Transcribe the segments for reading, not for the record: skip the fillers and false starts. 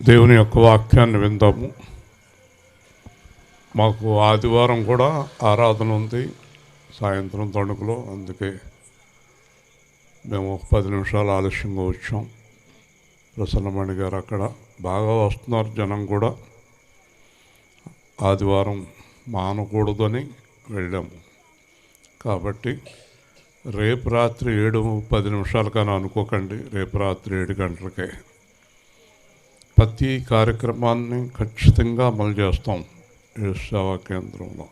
దేవుని యొక్క వాక్యాన్ని విందాము. మాకు ఆదివారం కూడా ఆరాధన ఉంది సాయంత్రం తణుకులో, అందుకే మేము 10 నిమిషాలు ఆలస్యంగా వచ్చాం. ప్రసన్నమణి గారు అక్కడ బాగా వస్తున్నారు, జనం కూడా. ఆదివారం మానకూడదని వెళ్ళాము. కాబట్టి రేపు రాత్రి 7:10 కానీ అనుకోకండి, రేపు రాత్రి 7 గంటలకే ప్రతి కార్యక్రమాన్ని ఖచ్చితంగా అమలు చేస్తాం ఈ సేవా కేంద్రంలో.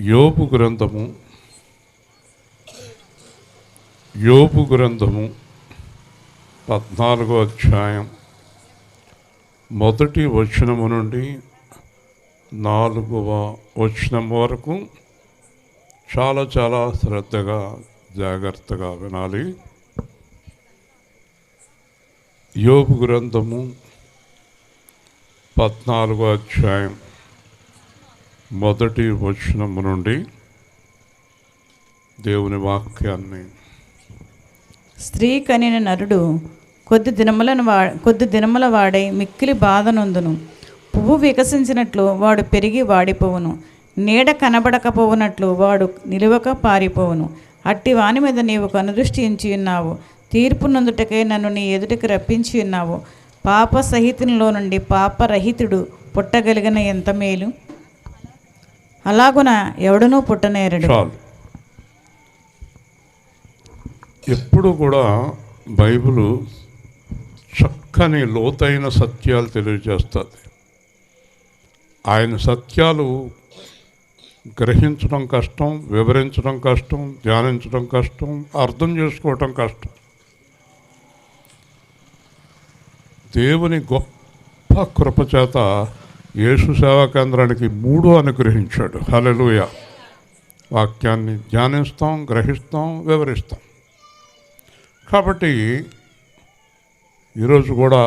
యోబు గ్రంథము 14వ అధ్యాయం 1వ వచనము నుండి 4వ వచనం వరకు చాలా చాలా శ్రద్ధగా జాగ్రత్తగా వినాలి. యోబు గ్రంథము 14వ అధ్యాయం 1వ వచనము నుండి దేవుని వాక్యాన్ని. స్త్రీ కనిన నరుడు కొద్ది దినముల వాడై మిక్కిలి బాధనొందును. పువ్వు వికసించినట్లు వాడు పెరిగి వాడిపోవును. నీడ కనబడకపోవునట్లు వాడు నిలువక పారిపోవును. అట్టి వాని మీద నీవు కనుదృష్టి ఉంచి ఉన్నావు. తీర్పు నందుటకై నన్ను నీ ఎదుటికి రప్పించి ఉన్నావు. పాప సహితునిలో నుండి పాపరహితుడు పుట్టగలిగిన ఎంత మేలు. అలాగున ఎవడనూ పుట్టనేరడు. ఎప్పుడు కూడా బైబిలు చక్కని లోతైన సత్యాలు తెలియజేస్తుంది. ఆయన సత్యాలు గ్రహించడం కష్టం, వివరించడం కష్టం, ధ్యానించడం కష్టం, అర్థం చేసుకోవటం కష్టం. దేవుని గొప్ప కృపచేత యేసు సేవా కేంద్రానికి 3 అనుగ్రహించాడు. హల్లెలూయా. వాక్యాన్ని ధ్యానిస్తాం, గ్రహిస్తాం, వివరిస్తాం. కాబట్టి ఈరోజు కూడా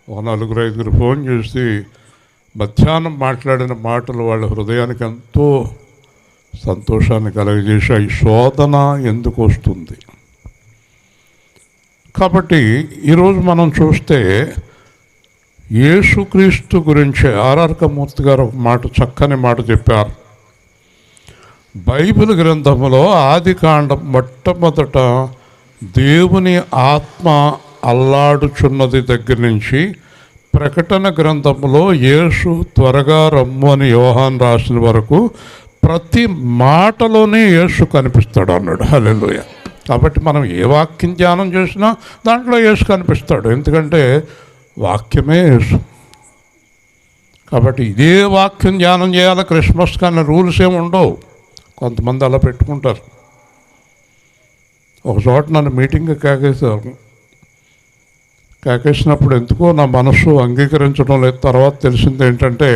4-5 ఫోన్ చేసి మధ్యాహ్నం మాట్లాడిన మాటలు వాళ్ళ హృదయానికి ఎంతో సంతోషాన్ని కలుగజేశాయి. శోధన ఎందుకు వస్తుంది? కాబట్టి ఈరోజు మనం చూస్తే యేసుక్రీస్తు గురించి ఆర్ఆర్ మూర్తి గారు ఒక చక్కని మాట చెప్పారు. బైబిల్ గ్రంథంలో ఆదికాండం మొట్టమొదట దేవుని ఆత్మ అల్లాడుచున్నది దగ్గర నుంచి ప్రకటన గ్రంథంలో యేసు త్వరగా రమ్ము అని యోహాన్ రాసిన వరకు ప్రతి మాటలోనే యేసు కనిపిస్తాడు అన్నాడు. హల్లెలూయా. కాబట్టి మనం ఏ వాక్యం ధ్యానం చేసినా దాంట్లో యేసు కనిపిస్తాడు, ఎందుకంటే వాక్యమే యేసు. కాబట్టి ఇదే వాక్యం ధ్యానం చేయాలి. క్రిస్మస్ కన్నా రూల్స్ ఏమి ఉండవు. కొంతమంది అలా పెట్టుకుంటారు. ఒక చోట నన్ను మీటింగ్కి కాకేసినప్పుడు ఎందుకో నా మనసు అంగీకరించడం లేదు. తర్వాత తెలిసింది ఏంటంటే,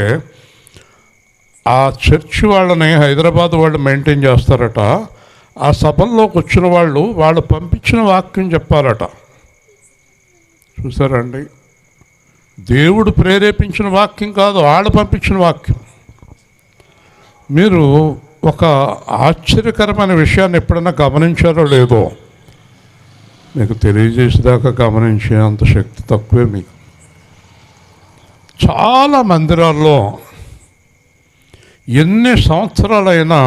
ఆ చర్చి వాళ్ళని హైదరాబాద్ వాళ్ళు మెయింటైన్ చేస్తారట. ఆ సభల్లోకి వచ్చిన వాళ్ళు పంపించిన వాక్యం చెప్పారట. చూసారండి, దేవుడు ప్రేరేపించిన వాక్యం కాదు, వాళ్ళు పంపించిన వాక్యం. మీరు ఒక ఆశ్చర్యకరమైన విషయాన్ని ఎప్పుడైనా గమనించారో లేదో, మీకు తెలియజేసేదాకా గమనించే అంత శక్తి తక్కువే మీకు. చాలా మందిరాల్లో ఎన్ని సంవత్సరాలైనా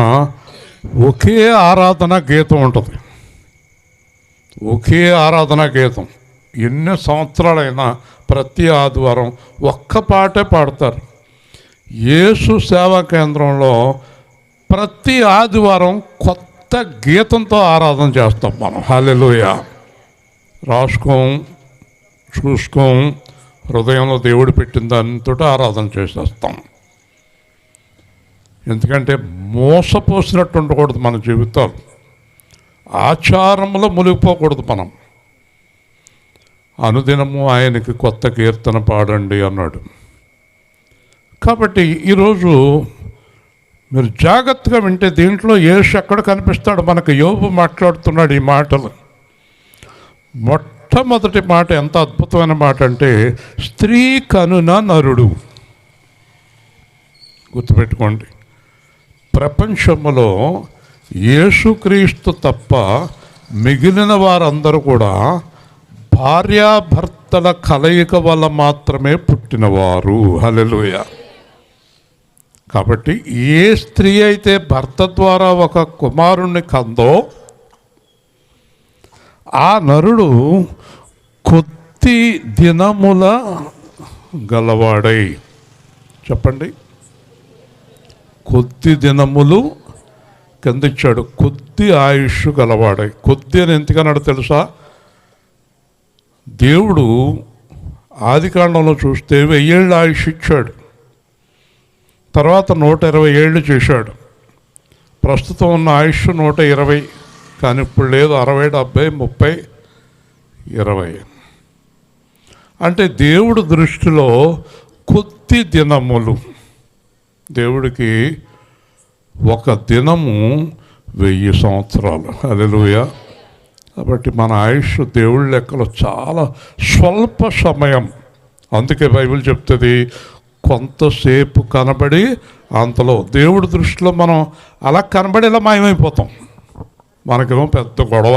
ఒకే ఆరాధన గీతం ఉంటుంది. ఒకే ఆరాధన గీతం ఎన్ని సంవత్సరాలైనా ప్రతి ఆదివారం ఒక్క పాటే పాడతారు. యేసు సేవా కేంద్రంలో ప్రతి ఆదివారం కొత్త గీతంతో ఆరాధన చేస్తాం మనం. హల్లెలూయా. రాసుకోం, చూసుకోం, హృదయంలో దేవుడు పెట్టిన దానితో ఆరాధన చేసేస్తాం. ఎందుకంటే మోసపోసినట్టు ఉండకూడదు మన జీవితాలు. ఆచారంలో మునిగిపోకూడదు మనం. అనుదినము ఆయనకి కొత్త కీర్తన పాడండి అన్నాడు. కాబట్టి ఈరోజు మీరు జాగ్రత్తగా వింటే దీంట్లో యేసు ఎక్కడ కనిపిస్తాడు మనకు. యోబు మాట్లాడుతున్నాడు ఈ మాటలు. మొట్టమొదటి మాట ఎంత అద్భుతమైన మాట అంటే, స్త్రీ కనున నరుడు. గుర్తుపెట్టుకోండి, ప్రపంచంలో యేసుక్రీస్తు తప్ప మిగిలిన వారందరూ కూడా భార్యాభర్త భర్తల కలయిక వల్ల మాత్రమే పుట్టినవారు. హల్లెలూయా. కాబట్టి ఏ స్త్రీ అయితే భర్త ద్వారా ఒక కుమారుణ్ణి కందో ఆ నరుడు కొద్ది దినముల గలవాడై, చెప్పండి, కొద్ది దినములు కింద ఇచ్చాడు, కొద్ది ఆయుష్ గలవాడై. కొద్ది అని ఎందుకన్నాడు తెలుసా? దేవుడు ఆదికాండంలో చూస్తే 1000 ఏళ్ళ ఆయుష్ ఇచ్చాడు, తర్వాత 120 ఏళ్ళు చేశాడు. ప్రస్తుతం ఉన్న ఆయుష్ 120, కానీ ఇప్పుడు లేదు, 60, 70, 30, 20. అంటే దేవుడు దృష్టిలో కొద్ది దినములు. దేవుడికి ఒక దినము 1000 సంవత్సరాలు. హల్లెలూయా. కాబట్టి మన ఆయుష్ దేవుడి లెక్కలో చాలా స్వల్ప సమయం. అందుకే బైబిల్ చెప్తుంది, కొంతసేపు కనబడి అంతలో. దేవుడి దృష్టిలో మనం అలా కనబడి ఇలా మాయమైపోతాం. మనకేమో పెద్ద గొడవ.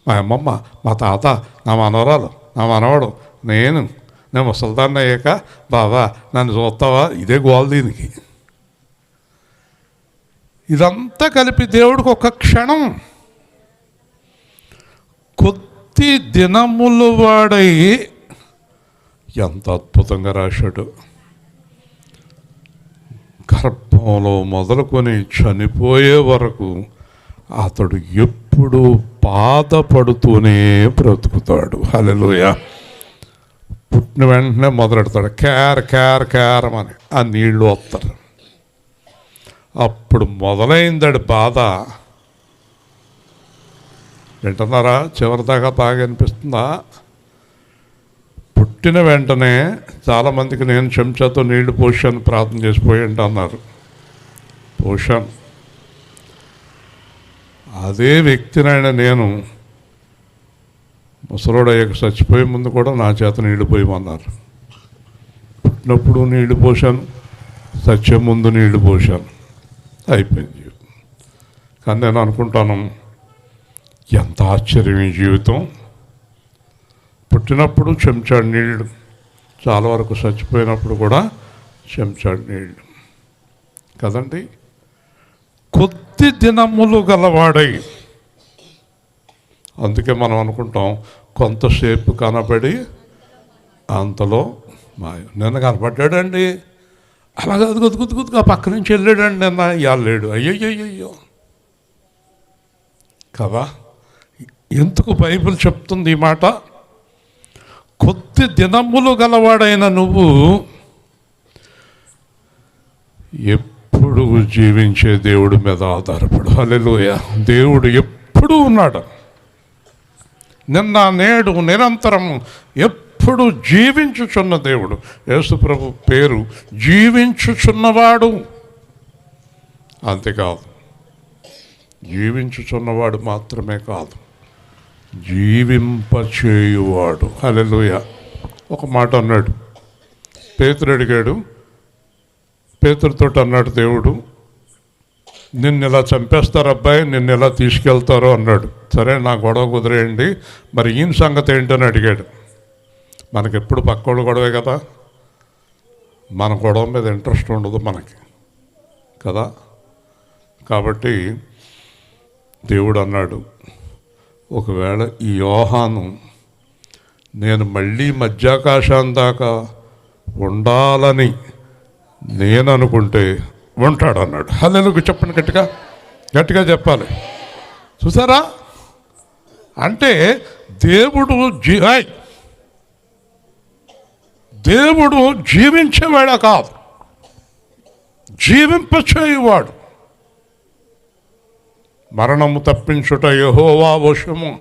మా అమ్మమ్మ, మా తాత, నా మనవరాలు, నా మనవాడు, నేను ముసల్దాన్ని అయ్యాక బాబా నన్ను చూస్తావా, ఇదే గోల దీనికి. ఇదంతా కలిపి దేవుడికి ఒక క్షణం. కొద్ది దినములు వాడై, ఎంత అద్భుతంగా రాశాడు. గర్భంలో మొదలుకొని చనిపోయే వరకు అతడు ఎప్పుడు బాధపడుతూనే బ్రతుకుతాడు. హల్లెలూయా. పుట్టిన వెంటనే మొదలెడతాడు కేరమని, ఆ నీళ్లు వస్తారు. అప్పుడు మొదలైందాడు బాధ. వింటున్నారా? చివరిదాకా బాగా అనిపిస్తుందా? పుట్టిన వెంటనే చాలామందికి నేను చెంచాతో నీళ్లు పోసాను, ప్రార్థన చేసిపోయింటి అన్నారు. పోషాను. అదే వ్యక్తినైనా నేను ముసలోడు అయ్యాక చచ్చిపోయే ముందు కూడా నా చేత నీళ్లు పోయమన్నారు. పుట్టినప్పుడు నీళ్లు పోసాను, చచ్చే ముందు నీళ్లు పోసాను, అయిపోయింది. కానీ నేను అనుకుంటాను, ఎంత ఆశ్చర్యం ఈ జీవితం. పుట్టినప్పుడు చెంచాడు నీళ్ళు, చాలా వరకు చచ్చిపోయినప్పుడు కూడా చెంచాడు నీళ్ళు కదండి. కొద్ది దినములు గలవాడై. అందుకే మనం అనుకుంటాం కొంతసేపు కనబడి అంతలో మాయ. నిన్న కనపడ్డాడండి, అలాగే అది గుద్దుగా పక్క నుంచి వెళ్ళాడండి, నిన్న ఇవాళ లేడు. అయ్యయ్యో కదా. ఎందుకు బైబిల్ చెప్తుంది ఈ మాట? కొద్ది దినములు గలవాడైన నువ్వు ఎప్పుడు జీవించే దేవుడి మీద ఆధారపడు. హల్లెలూయా. దేవుడు ఎప్పుడూ ఉన్నాడు, నిన్న నేడు నిరంతరం ఎప్పుడు జీవించుచున్న దేవుడు. యేసు ప్రభు పేరు జీవించుచున్నవాడు. అంతేకాదు, జీవించుచున్నవాడు మాత్రమే కాదు, జీవింపచేయువాడు. హల్లెలూయా. ఒక మాట అన్నాడు, పేతురు అడిగాడు, పేతురుతో అన్నాడు దేవుడు, నిన్ను ఇలా చంపేస్తారు అబ్బాయి, నిన్ను ఇలా తీసుకెళ్తారో అన్నాడు. సరే, నా గొడవ కుదిరేయండి, మరి ఈయన సంగతి ఏంటని అడిగాడు. మనకెప్పుడు పక్కోళ్ళు గొడవే కదా, మన గొడవ మీద ఇంట్రెస్ట్ ఉండదు మనకి కదా. కాబట్టి దేవుడు అన్నాడు, ఒకవేళ ఈ యోహాను నేను మళ్ళీ మధ్యాకాశం దాకా ఉండాలని నేను అనుకుంటే ఉంటాడు అన్నాడు. హల్లెలూయా. చెప్పండి, గట్టిగా చెప్పాలి. చూసారా? అంటే దేవుడు జీవించేవాడా కాదు, జీవింపచేయువాడు. మరణము తప్పించుట యెహోవా వశము.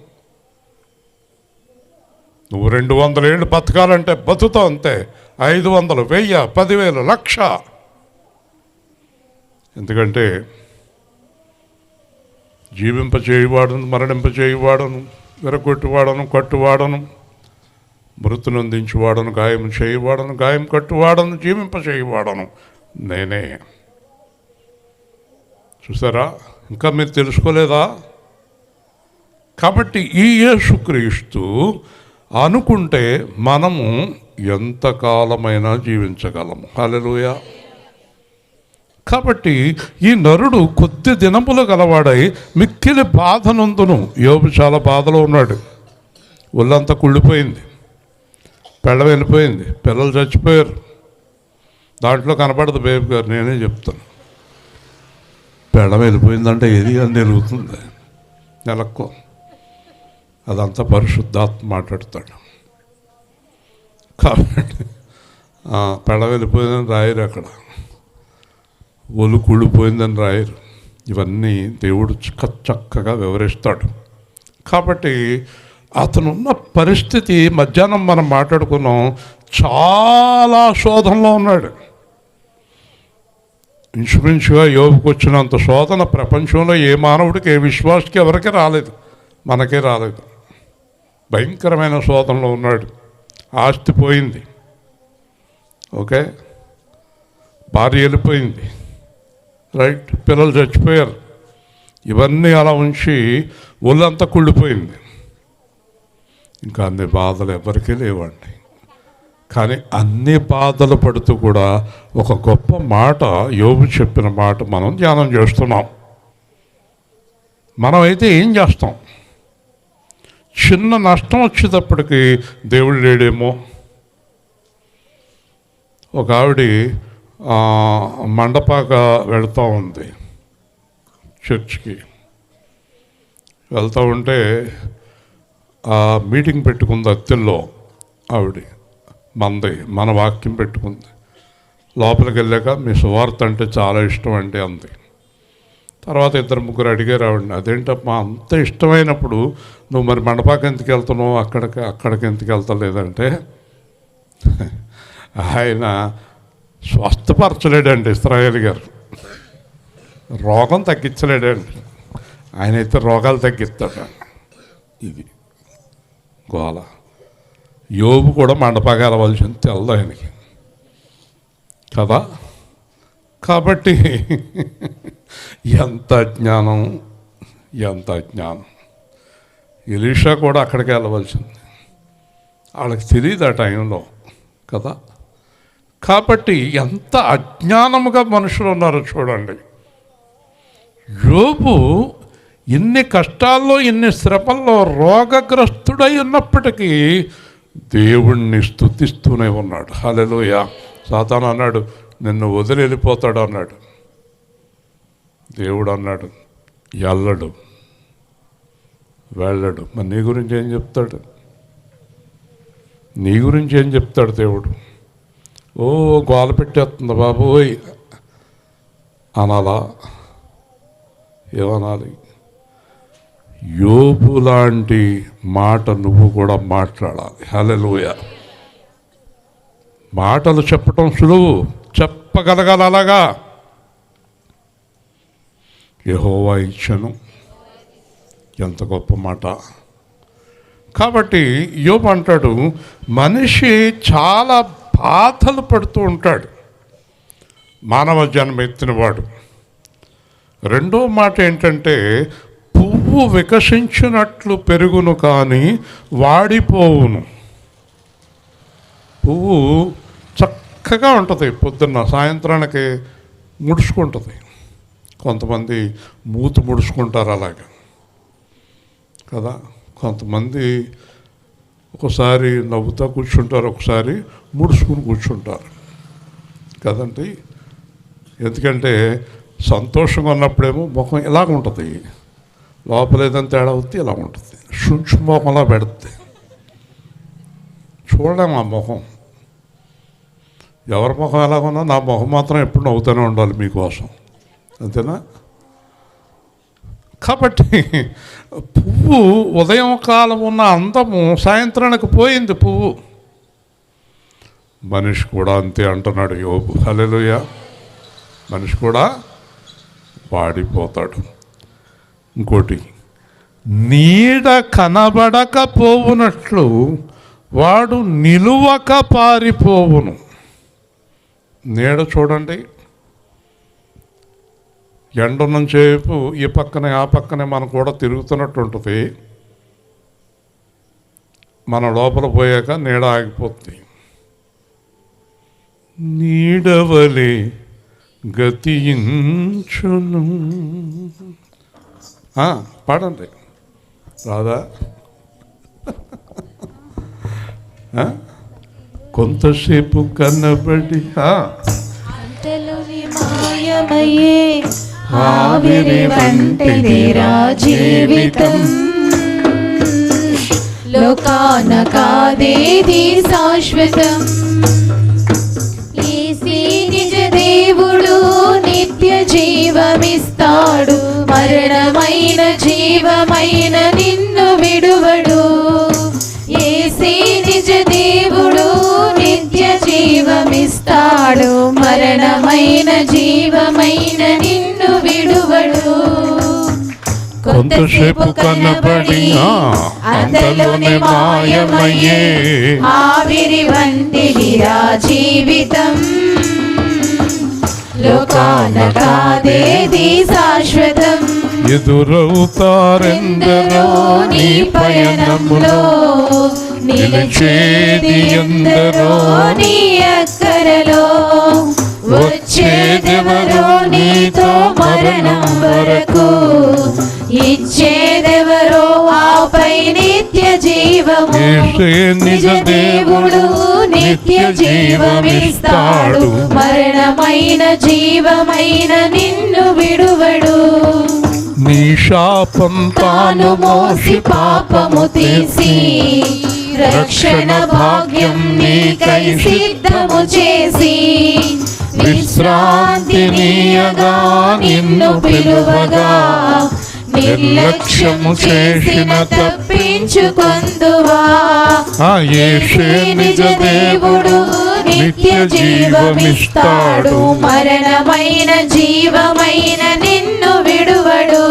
నువ్వు 200 ఏళ్ళు బతకాలంటే బతుకుతావు అంతే. 500, 1000, 10,000, 1,00,000. ఎందుకంటే జీవింపచేయువాడును, మరణింపచేయువాడును, విరగొట్టువాడను, కట్టువాడను, మృతునందించువాడను, గాయం చేయువాడను, గాయం కట్టువాడను, జీవింపచేయువాడను నేనే. చూసారా? ఇంకా మీరు తెలుసుకోలేదా? కాబట్టి ఈ యేసుక్రీస్తు అనుకుంటే మనము ఎంతకాలమైనా జీవించగలము. హల్లెలూయా. కాబట్టి ఈ నరుడు కొద్ది దినములు గలవాడై మిక్కిలి బాధనందును. యోబు చాలా బాధలో ఉన్నాడు. ఒళ్ళంతా కుళ్ళిపోయింది, పెళ్ళ వెళ్ళిపోయింది, పిల్లలు చచ్చిపోయారు. దాంట్లో కనపడదు బేబీ గారు, నేనే చెప్తాను. పెళ్ళం వెళ్ళిపోయిందంటే ఏది అని తెలుగుతుంది నెలక్కో. అదంతా పరిశుద్ధాత్మ మాట్లాడతాడు. కాబట్టి పెళ్ళం వెళ్ళిపోయిందని రాయరు, అక్కడ ఒళ్ళు కుళ్ళిపోయిందని రాయరు. ఇవన్నీ దేవుడు చక్కగా వివరిస్తాడు. కాబట్టి అతనున్న పరిస్థితి మధ్యాహ్నం మనం మాట్లాడుకున్నాం. చాలా శోధనలో ఉన్నాడు. ఇంచుమించుగా యోబుకు వచ్చినంత శోధన ప్రపంచంలో ఏ మానవుడికి, ఏ విశ్వాసకి ఎవరికి రాలేదు, మనకే రాలేదు. భయంకరమైన శోధనలో ఉన్నాడు. ఆస్తి పోయింది, ఓకే, భార్య వెళ్ళిపోయింది, రైట్, పిల్లలు చచ్చిపోయారు. ఇవన్నీ అలా ఉంచి ఒళ్ళంతా కుళ్ళిపోయింది. ఇంకా అన్ని బాధలు ఎవరికీ లేవండి. కానీ అన్ని బాధలు పడుతూ కూడా ఒక గొప్ప మాట, యోబు చెప్పిన మాట మనం ధ్యానం చేస్తున్నాం. మనమైతే ఏం చేస్తాం? చిన్న నష్టం వచ్చేటప్పటికి దేవుడు లేడేమో. ఒక ఆవిడ మండపాక వెళ్తూ ఉంది, చర్చ్కి వెళ్తూ ఉంటే మీటింగ్ పెట్టుకుంది అత్తెల్లో. ఆవిడ మన వాక్యం పెట్టుకుంది. లోపలికి వెళ్ళాక మీ సువార్త అంటే చాలా ఇష్టం అంటే అంది. తర్వాత 2-3 అడిగారు ఆవిడని, అదేంటమ్మా అంత ఇష్టమైనప్పుడు నువ్వు మరి మండపాకి ఎందుకు వెళ్తున్నావు, అక్కడికి ఎందుకు వెళ్తలేదంటే, ఆయన స్వస్థపరచలేడండి ఇశ్రాయేలు గారు, రోగం తగ్గించలేడండి. ఆయన అయితే రోగాలు తగ్గిస్తాడు. ఇది గోల. యోబు కూడా మండపాకి వెళ్ళవలసింది తెలదు ఆయనకి కదా. కాబట్టి ఎంత అజ్ఞానం, ఎంత అజ్ఞానం. ఎలీషా కూడా అక్కడికి వెళ్ళవలసింది, వాళ్ళకి తెలియదు ఆ టైంలో కదా. కాబట్టి ఎంత అజ్ఞానముగా మనుషులు ఉన్నారో చూడండి. యోబు ఇన్ని కష్టాల్లో, ఇన్ని శ్రమల్లో రోగగ్రస్తుడై ఉన్నప్పటికీ దేవుణ్ణి స్తుతిస్తూనే ఉన్నాడు. హల్లెలూయా. సాతాను అన్నాడు నిన్ను వదిలి వెళ్ళిపోతాడు అన్నాడు. దేవుడు అన్నాడు వెళ్ళడు, వెళ్ళడు. మరి నీ గురించి ఏం చెప్తాడు? నీ గురించి ఏం చెప్తాడు దేవుడు? ఓ గోల పెట్టేస్తుంది బాబోయ్ అనాలా? ఏమనాలి? యోబు లాంటి మాట నువ్వు కూడా మాట్లాడాలి. హల్లెలూయా. మాటలు చెప్పటం సులువు, చెప్పగలగాలి అలాగా. యెహోవా ఇచ్చెను, ఎంత గొప్ప మాట. కాబట్టి యోబు అంటాడు, మనిషి చాలా బాధలు పడుతూ ఉంటాడు మానవ జన్మ ఎత్తినవాడు. రెండో మాట ఏంటంటే, పువ్వు వికసించినట్లు పెరుగును కానీ వాడిపోవును. పువ్వు చక్కగా ఉంటుంది, పొద్దున్న సాయంత్రానికి ముడుచుకుంటుంది. కొంతమంది మూతి ముడుచుకుంటారు అలాగా కదా. కొంతమంది ఒకసారి నవ్వుతూ కూర్చుంటారు, ఒకసారి ముడుచుకుని కూర్చుంటారు కదండి. ఎందుకంటే సంతోషంగా ఉన్నప్పుడేమో ముఖం ఇలాగ ఉంటుంది, లోపల ఏదైనా తేడా అవుతే ఇలా ఉంటుంది, శుంచు ముఖంలా పెడుతుంది. చూడలేము ఆ ముఖం, ఎవరి ముఖం ఎలాగున్నా నా ముఖం మాత్రం ఎప్పుడు నవ్వుతూనే ఉండాలి మీకోసం, అంతేనా? కాబట్టి పువ్వు ఉదయం కాలం ఉన్న అందము సాయంత్రానికి పోయింది పువ్వు. మనిషి కూడా అంతే అంటున్నాడు యోబు. హల్లెలూయా. మనిషి కూడా వాడిపోతాడు. ఇంకోటి, నీడ కనబడకపోవునట్లు వాడు నిలువక పారిపోవును. నీడ చూడండి, ఎండున్నంచేపు ఈ పక్కనే ఆ పక్కనే మనం కూడా తిరుగుతున్నట్టు ఉంటుంది. మన లోపల పోయాక నీడ ఆగిపోతుంది. నీడవలే గతించును. పాడండి రాదా? కొంతసేపు కనబడి మాయమయ్యే ఆవిరి వంటిదిరా జీవితం. లోకాన కాదేది శాశ్వతం. యేసే నిజ దేవుడు నిత్య జీవమిస్తాడు. మరణమైన జీవమైన నిన్ను విడువడు. యేసే నిజ దేవుడు నిత్య జీవమిస్తాడు. మరణమైన జీవమైన నిన్ను విడువడు. కొంతసేపు కనబడి అంతలోనే మాయమయ్యే ఆవిరి వంటిదిరా జీవితం. లోకాన కాదేది శాశ్వతం. ఎదురవుతారెందరో నీ పయనంలో, నిలిచేది ఎందరో నీ అక్కరలో. వచ్చేదెవరో నీతో మరణం వరకు, ఇచ్చేదెవరో ఆపై నిత్య జీవము. నిజ దేవుడు నిత్య జీవమిస్తాడు. మరణమైన జీవమైన నిన్ను విడువడు. నీ శాపం తాను మోసి పాపము తీసి రక్షణ భాగ్యం నీకై సిద్ధము చేసి విశ్రాంతినీయగా నిన్ను పిలువగా నిర్లక్ష్యము చేసిన తప్పించుకొందువా. యేసే నిజ దేవుడు నిత్య జీవమిస్తాడు. మరణమైన జీవమైన నిన్ను విడువడు.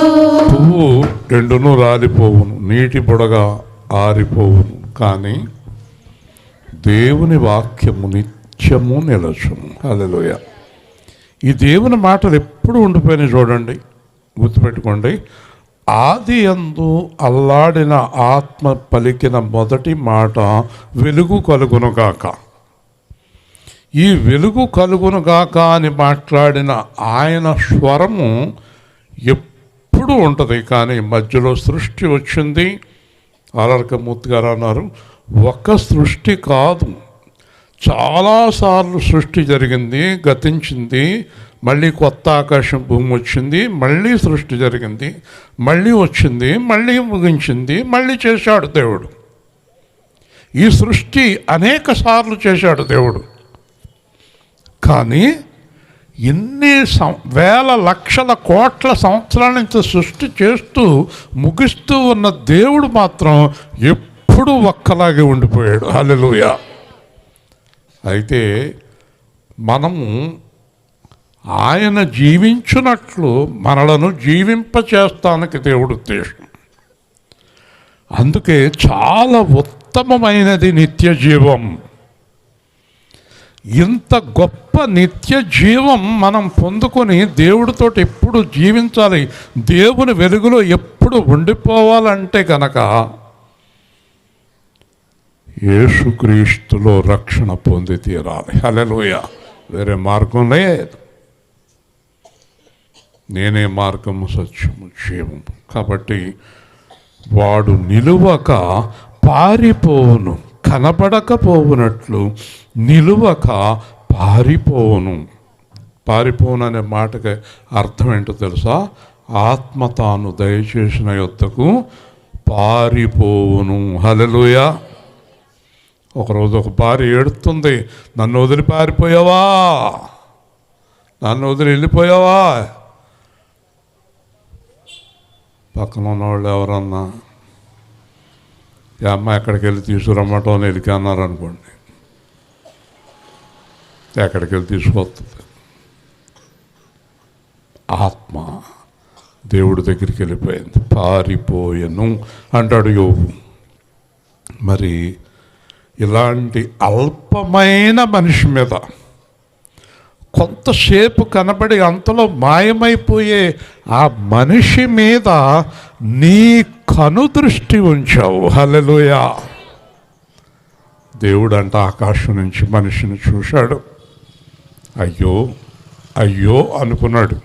పువ్వు రెండును రాలిపోవును, నీటి బుడగా ఆరిపోవును, కానీ దేవుని వాక్యము నిత్యము నిలచును. హల్లెలూయా. ఈ దేవుని మాటలు ఎప్పుడు ఉండిపోయినాయి చూడండి, గుర్తుపెట్టుకోండి. ఆది యందు అల్లాడిన ఆత్మ పలికిన మొదటి మాట వెలుగు కలుగునుగాక. ఈ వెలుగు కలుగునుగాక అని మాట్లాడిన ఆయన స్వరము ఎప్పుడు ఉంటుంది. కానీ మధ్యలో సృష్టి వచ్చింది. ఆర్ఆర్కమూర్తి గారు అన్నారు, ఒక్క సృష్టి కాదు, చాలాసార్లు సృష్టి జరిగింది, గతించింది, మళ్ళీ కొత్త ఆకాశం భూమి వచ్చింది, మళ్ళీ సృష్టి జరిగింది, మళ్ళీ వచ్చింది, మళ్ళీ ముగించింది, మళ్ళీ చేశాడు దేవుడు. ఈ సృష్టి అనేక సార్లు చేశాడు దేవుడు. కానీ ఇన్ని వేల లక్షల కోట్ల సంవత్సరాల నుంచి సృష్టి చేస్తూ ముగిస్తూ ఉన్న దేవుడు మాత్రం ఎప్పుడూ ఒక్కలాగే ఉండిపోయాడు. హల్లెలూయా. అయితే మనము ఆయన జీవించున్నట్లు మనలను జీవింపచేస్తానికి దేవుడు ఉద్దేశం. అందుకే చాలా ఉత్తమమైనది నిత్య జీవం. ఇంత గొప్ప నిత్య జీవం మనం పొందుకొని దేవుడితోటి ఎప్పుడు జీవించాలి, దేవుని వెలుగులో ఎప్పుడు ఉండిపోవాలంటే కనుక యేసుక్రీస్తులో రక్షణ పొంది తీరాలి. హల్లెలూయా. వేరే మార్గం లేదు. నేనే మార్గము, సత్యము, జీవము. కాబట్టి వాడు నిలువక పారిపోవును, కనబడకపోవునట్లు నిలువక పారిపోవును. పారిపోవును అనే మాటకి అర్థం ఏంటో తెలుసా? ఆత్మ తాను దయచేసిన యొద్దకు పారిపోవును. హల్లెలూయా. ఒకరోజు ఒక భార్య ఏడుతుంది, నన్ను వదిలి పారిపోయావా, నన్ను వదిలి వెళ్ళిపోయావా. పక్కన ఉన్నవాళ్ళు ఎవరన్నా ఈ అమ్మాయి ఎక్కడికి వెళ్ళి తీసుకురమ్మటం ఎలికి అన్నారు అనుకోండి, ఎక్కడికి వెళ్ళి తీసుకొస్తుంది. ఆత్మ దేవుడి దగ్గరికి వెళ్ళిపోయింది, పారిపోయెను అంటాడు యోబు. మరి ఇలాంటి అల్పమైన మనిషి మీద కొంతసేపు కనబడి అంతలో మాయమైపోయే ఆ మనిషి మీద నీ కనుదృష్టి ఉంచావు. హల్లెలూయా. దేవుడు అంట ఆకాశం నుంచి మనిషిని చూశాడు. అయ్యో అయ్యో అనుకున్నాడు.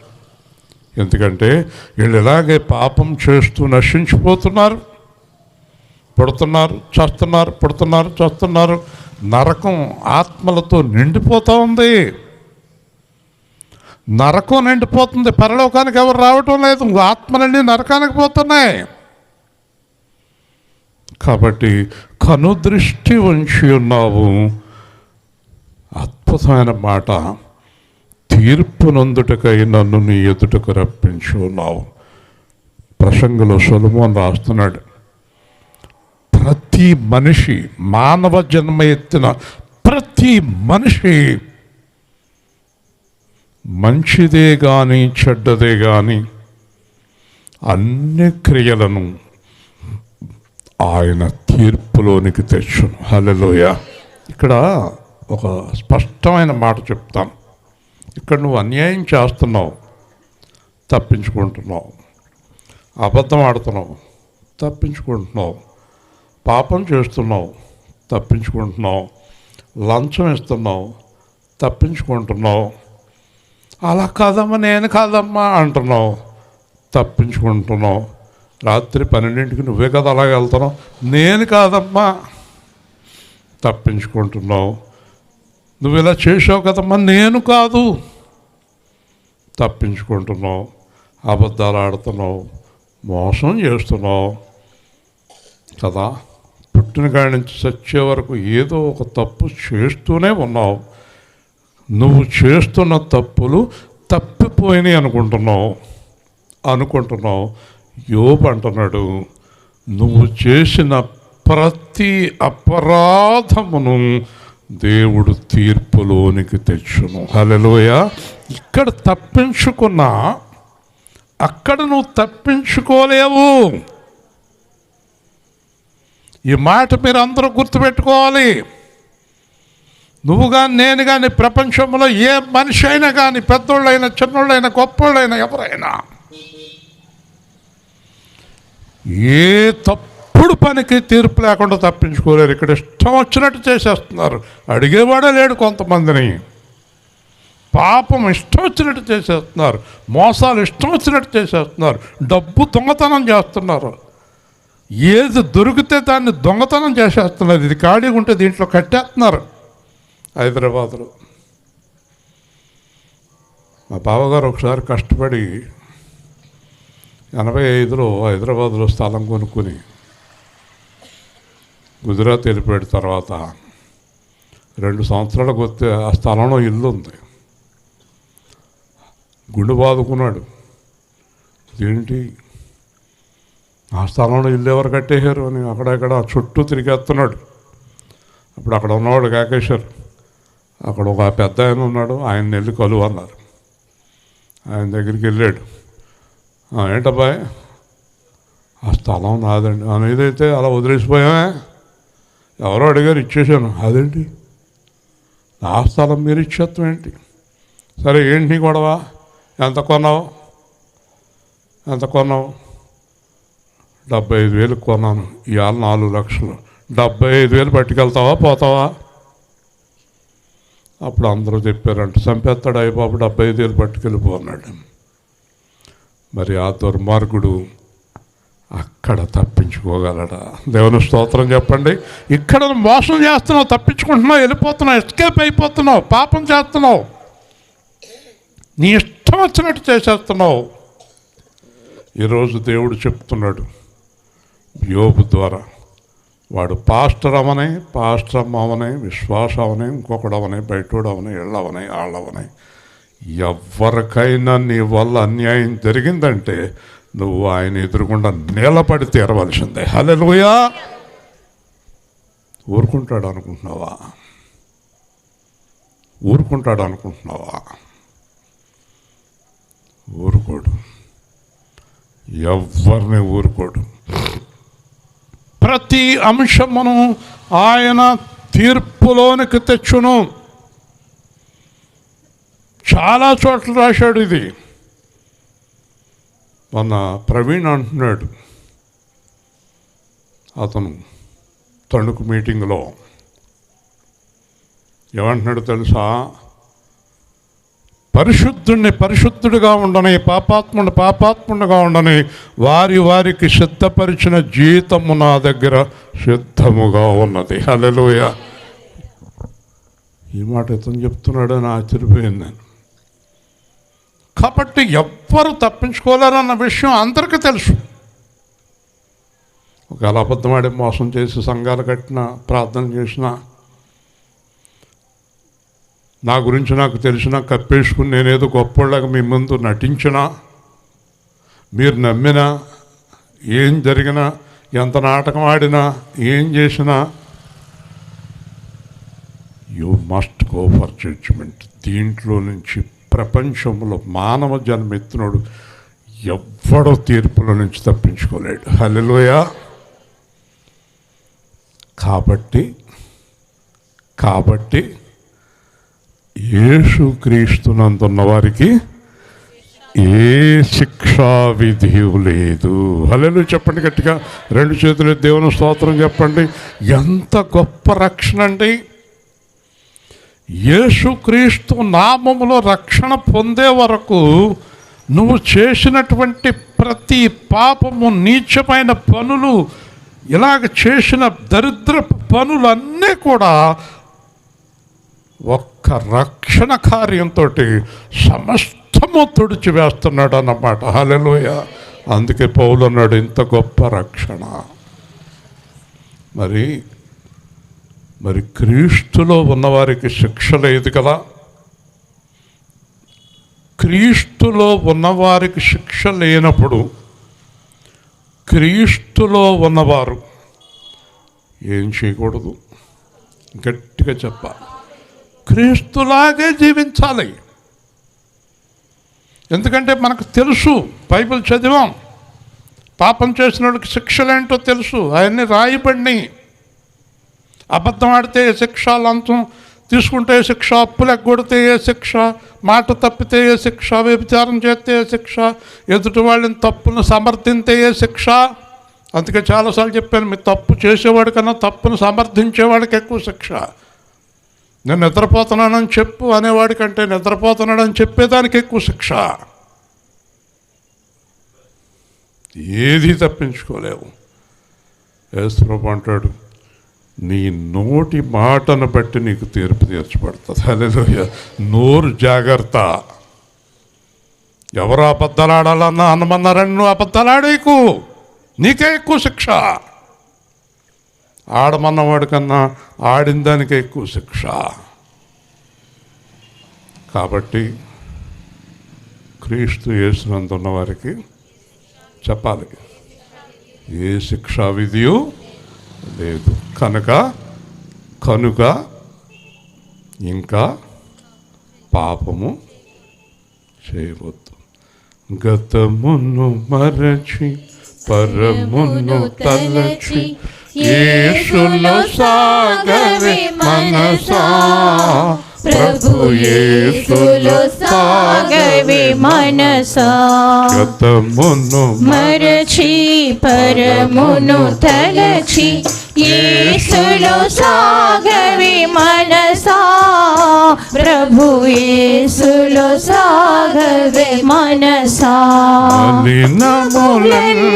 ఎందుకంటే వీళ్ళు ఇలాగే పాపం చేస్తూ నశించిపోతున్నారు, పుడుతున్నారు చస్తున్నారు, పుడుతున్నారు చస్తున్నారు. నరకం ఆత్మలతో నిండిపోతూ ఉంది. నరకం నిండిపోతుంది. పరలోకానికి ఎవరు రావటం లేదు, ఆత్మలన్నీ నరకానికి పోతున్నాయి. కాబట్టి కనుదృష్టి ఉంచి ఉన్నావు. అద్భుతమైన మాట, తీర్పు నందుటకై నన్ను నీ ఎదుటకు రప్పించి ఉన్నావు. ప్రసంగంలో సొలొమోను రాస్తున్నాడు, ప్రతి మనిషి, మానవ జన్మ ఎత్తిన ప్రతి మనిషి మంచిదే కానీ చెడ్డదే కానీ అన్ని క్రియలను ఆయన తీర్పులోనికి తెచ్చును. హల్లెలూయా. ఇక్కడ ఒక స్పష్టమైన మాట చెప్తాను. ఇక్కడ నువ్వు అన్యాయం చేస్తున్నావు, తప్పించుకుంటున్నావు. అబద్ధం ఆడుతున్నావు, తప్పించుకుంటున్నావు. పాపం చేస్తున్నావు, తప్పించుకుంటున్నావు. లంచం ఇస్తున్నావు, తప్పించుకుంటున్నావు. అలా కాదమ్మా, నేను కాదమ్మా అంటున్నావు, తప్పించుకుంటున్నావు. రాత్రి 12ంటికి నువ్వే కదా అలాగే వెళ్తున్నావు, నేను కాదమ్మా, తప్పించుకుంటున్నావు. నువ్వు ఇలా చేసావు కదమ్మా, నేను కాదు, తప్పించుకుంటున్నావు. అబద్ధాలు ఆడుతున్నావు, మోసం చేస్తున్నావు కదా. పుట్టిన కాడి నుంచి చచ్చే వరకు ఏదో ఒక తప్పు చేస్తూనే ఉన్నావు. నువ్వు చేస్తున్న తప్పులు తప్పిపోయినాయి అనుకుంటున్నావు. యోబు అంటున్నాడు, నువ్వు చేసిన ప్రతి అపరాధమును దేవుడు తీర్పులోనికి తెచ్చును. హల్లెలూయా. ఇక్కడ తప్పించుకున్నా అక్కడ నువ్వు తప్పించుకోలేవు. ఈ మాట మీరు అందరూ గుర్తుపెట్టుకోవాలి. నువ్వు కానీ నేను కానీ ప్రపంచంలో ఏ మనిషి అయినా కానీ, పెద్దోళ్ళైనా చిన్నోళ్ళైనా గొప్పోళ్ళైనా ఎవరైనా ఏ తప్పుడు పనికి తీర్పు లేకుండా తప్పించుకోలేరు. ఇక్కడ ఇష్టం వచ్చినట్టు చేసేస్తున్నారు. అడిగేవాడే లేడు కొంతమందిని. పాపం ఇష్టం వచ్చినట్టు చేసేస్తున్నారు, మోసాలు ఇష్టం వచ్చినట్టు చేసేస్తున్నారు, డబ్బు దొంగతనం చేస్తున్నారు. ఏది దొరికితే దాన్ని దొంగతనం చేసేస్తున్నారు. ఇది ఖాళీగా ఉంటే దీంట్లో కట్టేస్తున్నారు. హైదరాబాద్లో మా బావగారు ఒకసారి కష్టపడి 85లో హైదరాబాద్లో స్థలం కొనుక్కుని గుజరాత్ వెళ్ళిపోయిన తర్వాత 2 సంవత్సరాలకు వస్తే ఆ స్థలంలో ఇల్లు ఉంది. గుండె బాదుకున్నాడు, ఏంటి ఆ స్థలంలో ఇల్లు ఎవరు కట్టేశారు అని అక్కడెక్కడ చుట్టూ తిరిగేస్తున్నాడు. అప్పుడు అక్కడ ఉన్నవాడు కాకేశారు. అక్కడ ఒక పెద్ద ఆయన ఉన్నాడు, ఆయన వెళ్ళి కలువు అన్నారు. ఆయన దగ్గరికి వెళ్ళాడు. ఏంటబ్బాయి, ఆ స్థలం నాదండి అనేదైతే అలా వదిలేసిపోయామే, ఎవరో అడిగారు ఇచ్చేసాను. అదేంటి నా స్థలం మీరు ఇచ్చేస్తాం ఏంటి? సరే ఏంటి గొడవ, ఎంత కొన్నావు? 75,000 కొన్నాను, ఇవాళ 4 లక్షలు. 75,000 పట్టుకెళ్తావా పోతావా? అప్పుడు అందరూ చెప్పారంట, చంపేస్తాడు అయ్యబాబు, 75,000 పట్టుకెళ్ళిపోన్నాడు. మరి ఆ దుర్మార్గుడు అక్కడ తప్పించుకోగలడా? దేవుని స్తోత్రం చెప్పండి. ఇక్కడ మోసం చేస్తున్నావు, తప్పించుకుంటున్నావు, వెళ్ళిపోతున్నావు, ఎస్కేప్ అయిపోతున్నావు, పాపం చేస్తున్నావు, నీ ఇష్టం వచ్చినట్టు చేసేస్తున్నావు. ఈరోజు దేవుడు చెప్తున్నాడు యోబు ద్వారా, వాడు పాస్టర్ అవనే, పాస్టర్ అమ్మ అవనే, విశ్వాసం అవనే, ఇంకొకడు అవనే, బయటోడు అవనే, ఎళ్ళవనే, ఆళ్ళవనే, ఎవరికైనా నీ వల్ల అన్యాయం జరిగిందంటే నువ్వు ఆయన ఎదురుగుండా నిలబడి తీరవలసిందే. హల్లెలూయా. ఊరుకుంటాడు అనుకుంటున్నావా? ఊరుకోడు, ఎవరిని ఊరుకోడు. ప్రతి అంశమును ఆయన తీర్పులోనికి తెచ్చును. చాలా చోట్ల రాశాడు ఇది. మొన్న ప్రవీణ్ అంటున్నాడు, అతను తణుకు మీటింగ్లో ఏమంటున్నాడు తెలుసా? పరిశుద్ధుడిగా ఉండని, పాపాత్ముడిగా ఉండని వారికి సిద్ధపరిచిన జీతము నా దగ్గర సిద్ధముగా ఉన్నది. హల్లెలూయా. ఈ మాట ఇతను చెప్తున్నాడని ఆశ్చర్యపోయింది నేను. కాబట్టి ఎవ్వరు తప్పించుకోలేరన్న విషయం అందరికీ తెలుసు. ఒకవేళ అబద్ధమాడి మోసం చేసి సంఘాలు కట్టినా, ప్రార్థన చేసినా, నా గురించి నాకు తెలిసినా, కప్పేసుకుని నేనేదో గొప్పలాగా మీ ముందు నటించినా, మీరు నమ్మినా, ఏం జరిగినా, ఎంత నాటకం ఆడినా, ఏం చేసినా, you must go for judgement. దీంట్లో నుంచి ప్రపంచంలో మానవ జన్మెత్తినోడు ఎవ్వడో తీర్పుల నుంచి తప్పించుకోలేడు. హల్లెలూయా. కాబట్టి యేసుక్రీస్తునందున్న వారికి ఏ శిక్షా విధి లేదు. హల్లెలూయా చెప్పండి గట్టిగా, రెండు చేతులు దేవుని స్తోత్రం చెప్పండి. ఎంత గొప్ప రక్షణ అండి! యేసుక్రీస్తు నామములో రక్షణ పొందే వరకు నువ్వు చేసినటువంటి ప్రతి పాపము, నీచమైన పనులు, ఇలాగ చేసిన దరిద్ర పనులన్నీ కూడా ఒక్క రక్షణ కార్యంతో సమస్తము తుడిచివేస్తున్నాడు అన్నమాట. హల్లెలూయా. అందుకే పౌలు అన్నాడు, ఇంత గొప్ప రక్షణ. మరి క్రీస్తులో ఉన్నవారికి శిక్ష లేదు కదా. క్రీస్తులో ఉన్నవారికి శిక్ష లేనప్పుడు క్రీస్తులో ఉన్నవారు ఏం చేయకూడదు? గట్టిగా చెప్పాలి, క్రీస్తులాగే జీవించాలి. ఎందుకంటే మనకు తెలుసు, బైబిల్ చదివాం, పాపం చేసిన వాళ్ళకి శిక్షలేంటో తెలుసు, అవన్నీ రాయబడినాయి. అబద్ధం ఆడితే ఏ శిక్ష, లంచం తీసుకుంటే ఏ శిక్ష, అప్పులు ఎగ్గొడితే ఏ శిక్ష, మాట తప్పితే ఏ శిక్ష, వ్యభిచారం చేస్తే ఏ శిక్ష, ఎదుటి వాళ్ళని తప్పును సమర్థింతే ఏ శిక్ష. అందుకే చాలాసార్లు చెప్పాను, మీ తప్పు చేసేవాడి కన్నా తప్పును సమర్థించేవాడికి ఎక్కువ శిక్ష. నేను నిద్రపోతున్నానని చెప్పు అనేవాడికంటే నిద్రపోతున్నాడని చెప్పేదానికి ఎక్కువ శిక్ష. ఏది తప్పించుకోలేవు. యేసు ప్రభువు అంటాడు, నీ నోటి మాటను బట్టి నీకు తీర్పు తీర్చబడుతుంది. హల్లెలూయా. నోరు జాగ్రత్త. ఎవరు అబద్ధాలు ఆడాలన్నా అనమన్నారని నువ్వు అబద్ధాలు ఆడేకు, నీకే ఎక్కువ శిక్ష. ఆడమన్నవాడి కన్నా ఆడిన దానికే ఎక్కువ శిక్ష. కాబట్టి క్రీస్తు యేసునందున్న వారికి చెప్పాలి, ఏ శిక్షా విధియు లేదు. కనుక ఇంకా పాపము చేయవద్దు. గతమును మరచి పరమును తలచి యేసులో సాగవే మనసా. ప్రభు యేసులో సాగవే మనసా. గతమును మరచి పరమును తలచి యేసులో సాగవే మనసా. ప్రభు యేసులో సాగవే మనసా. మలినములన్నీ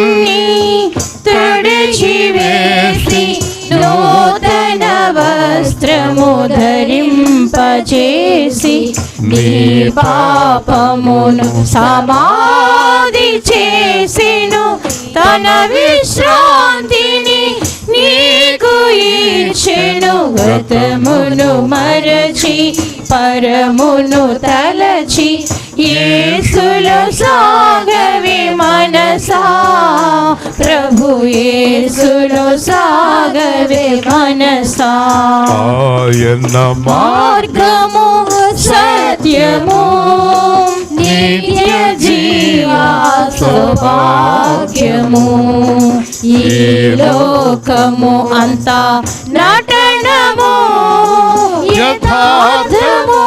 తుడిచివేసి నూతన వస్త్రము ధరింపచేసి నీ పాపమును సమాధి చేసెను. తన విశ్రాంతిని నీకు ఇచ్చెను. గతమును మరచి పరమును తలచి యేసులో సాగవే మనసా. ప్రభు యేసులో సాగవే మనసా. ఆయన మార్గము సత్యము నిత్య జీవా సౌభాగ్యము. ఈ లోకము అంతా నటనము యథార్థము.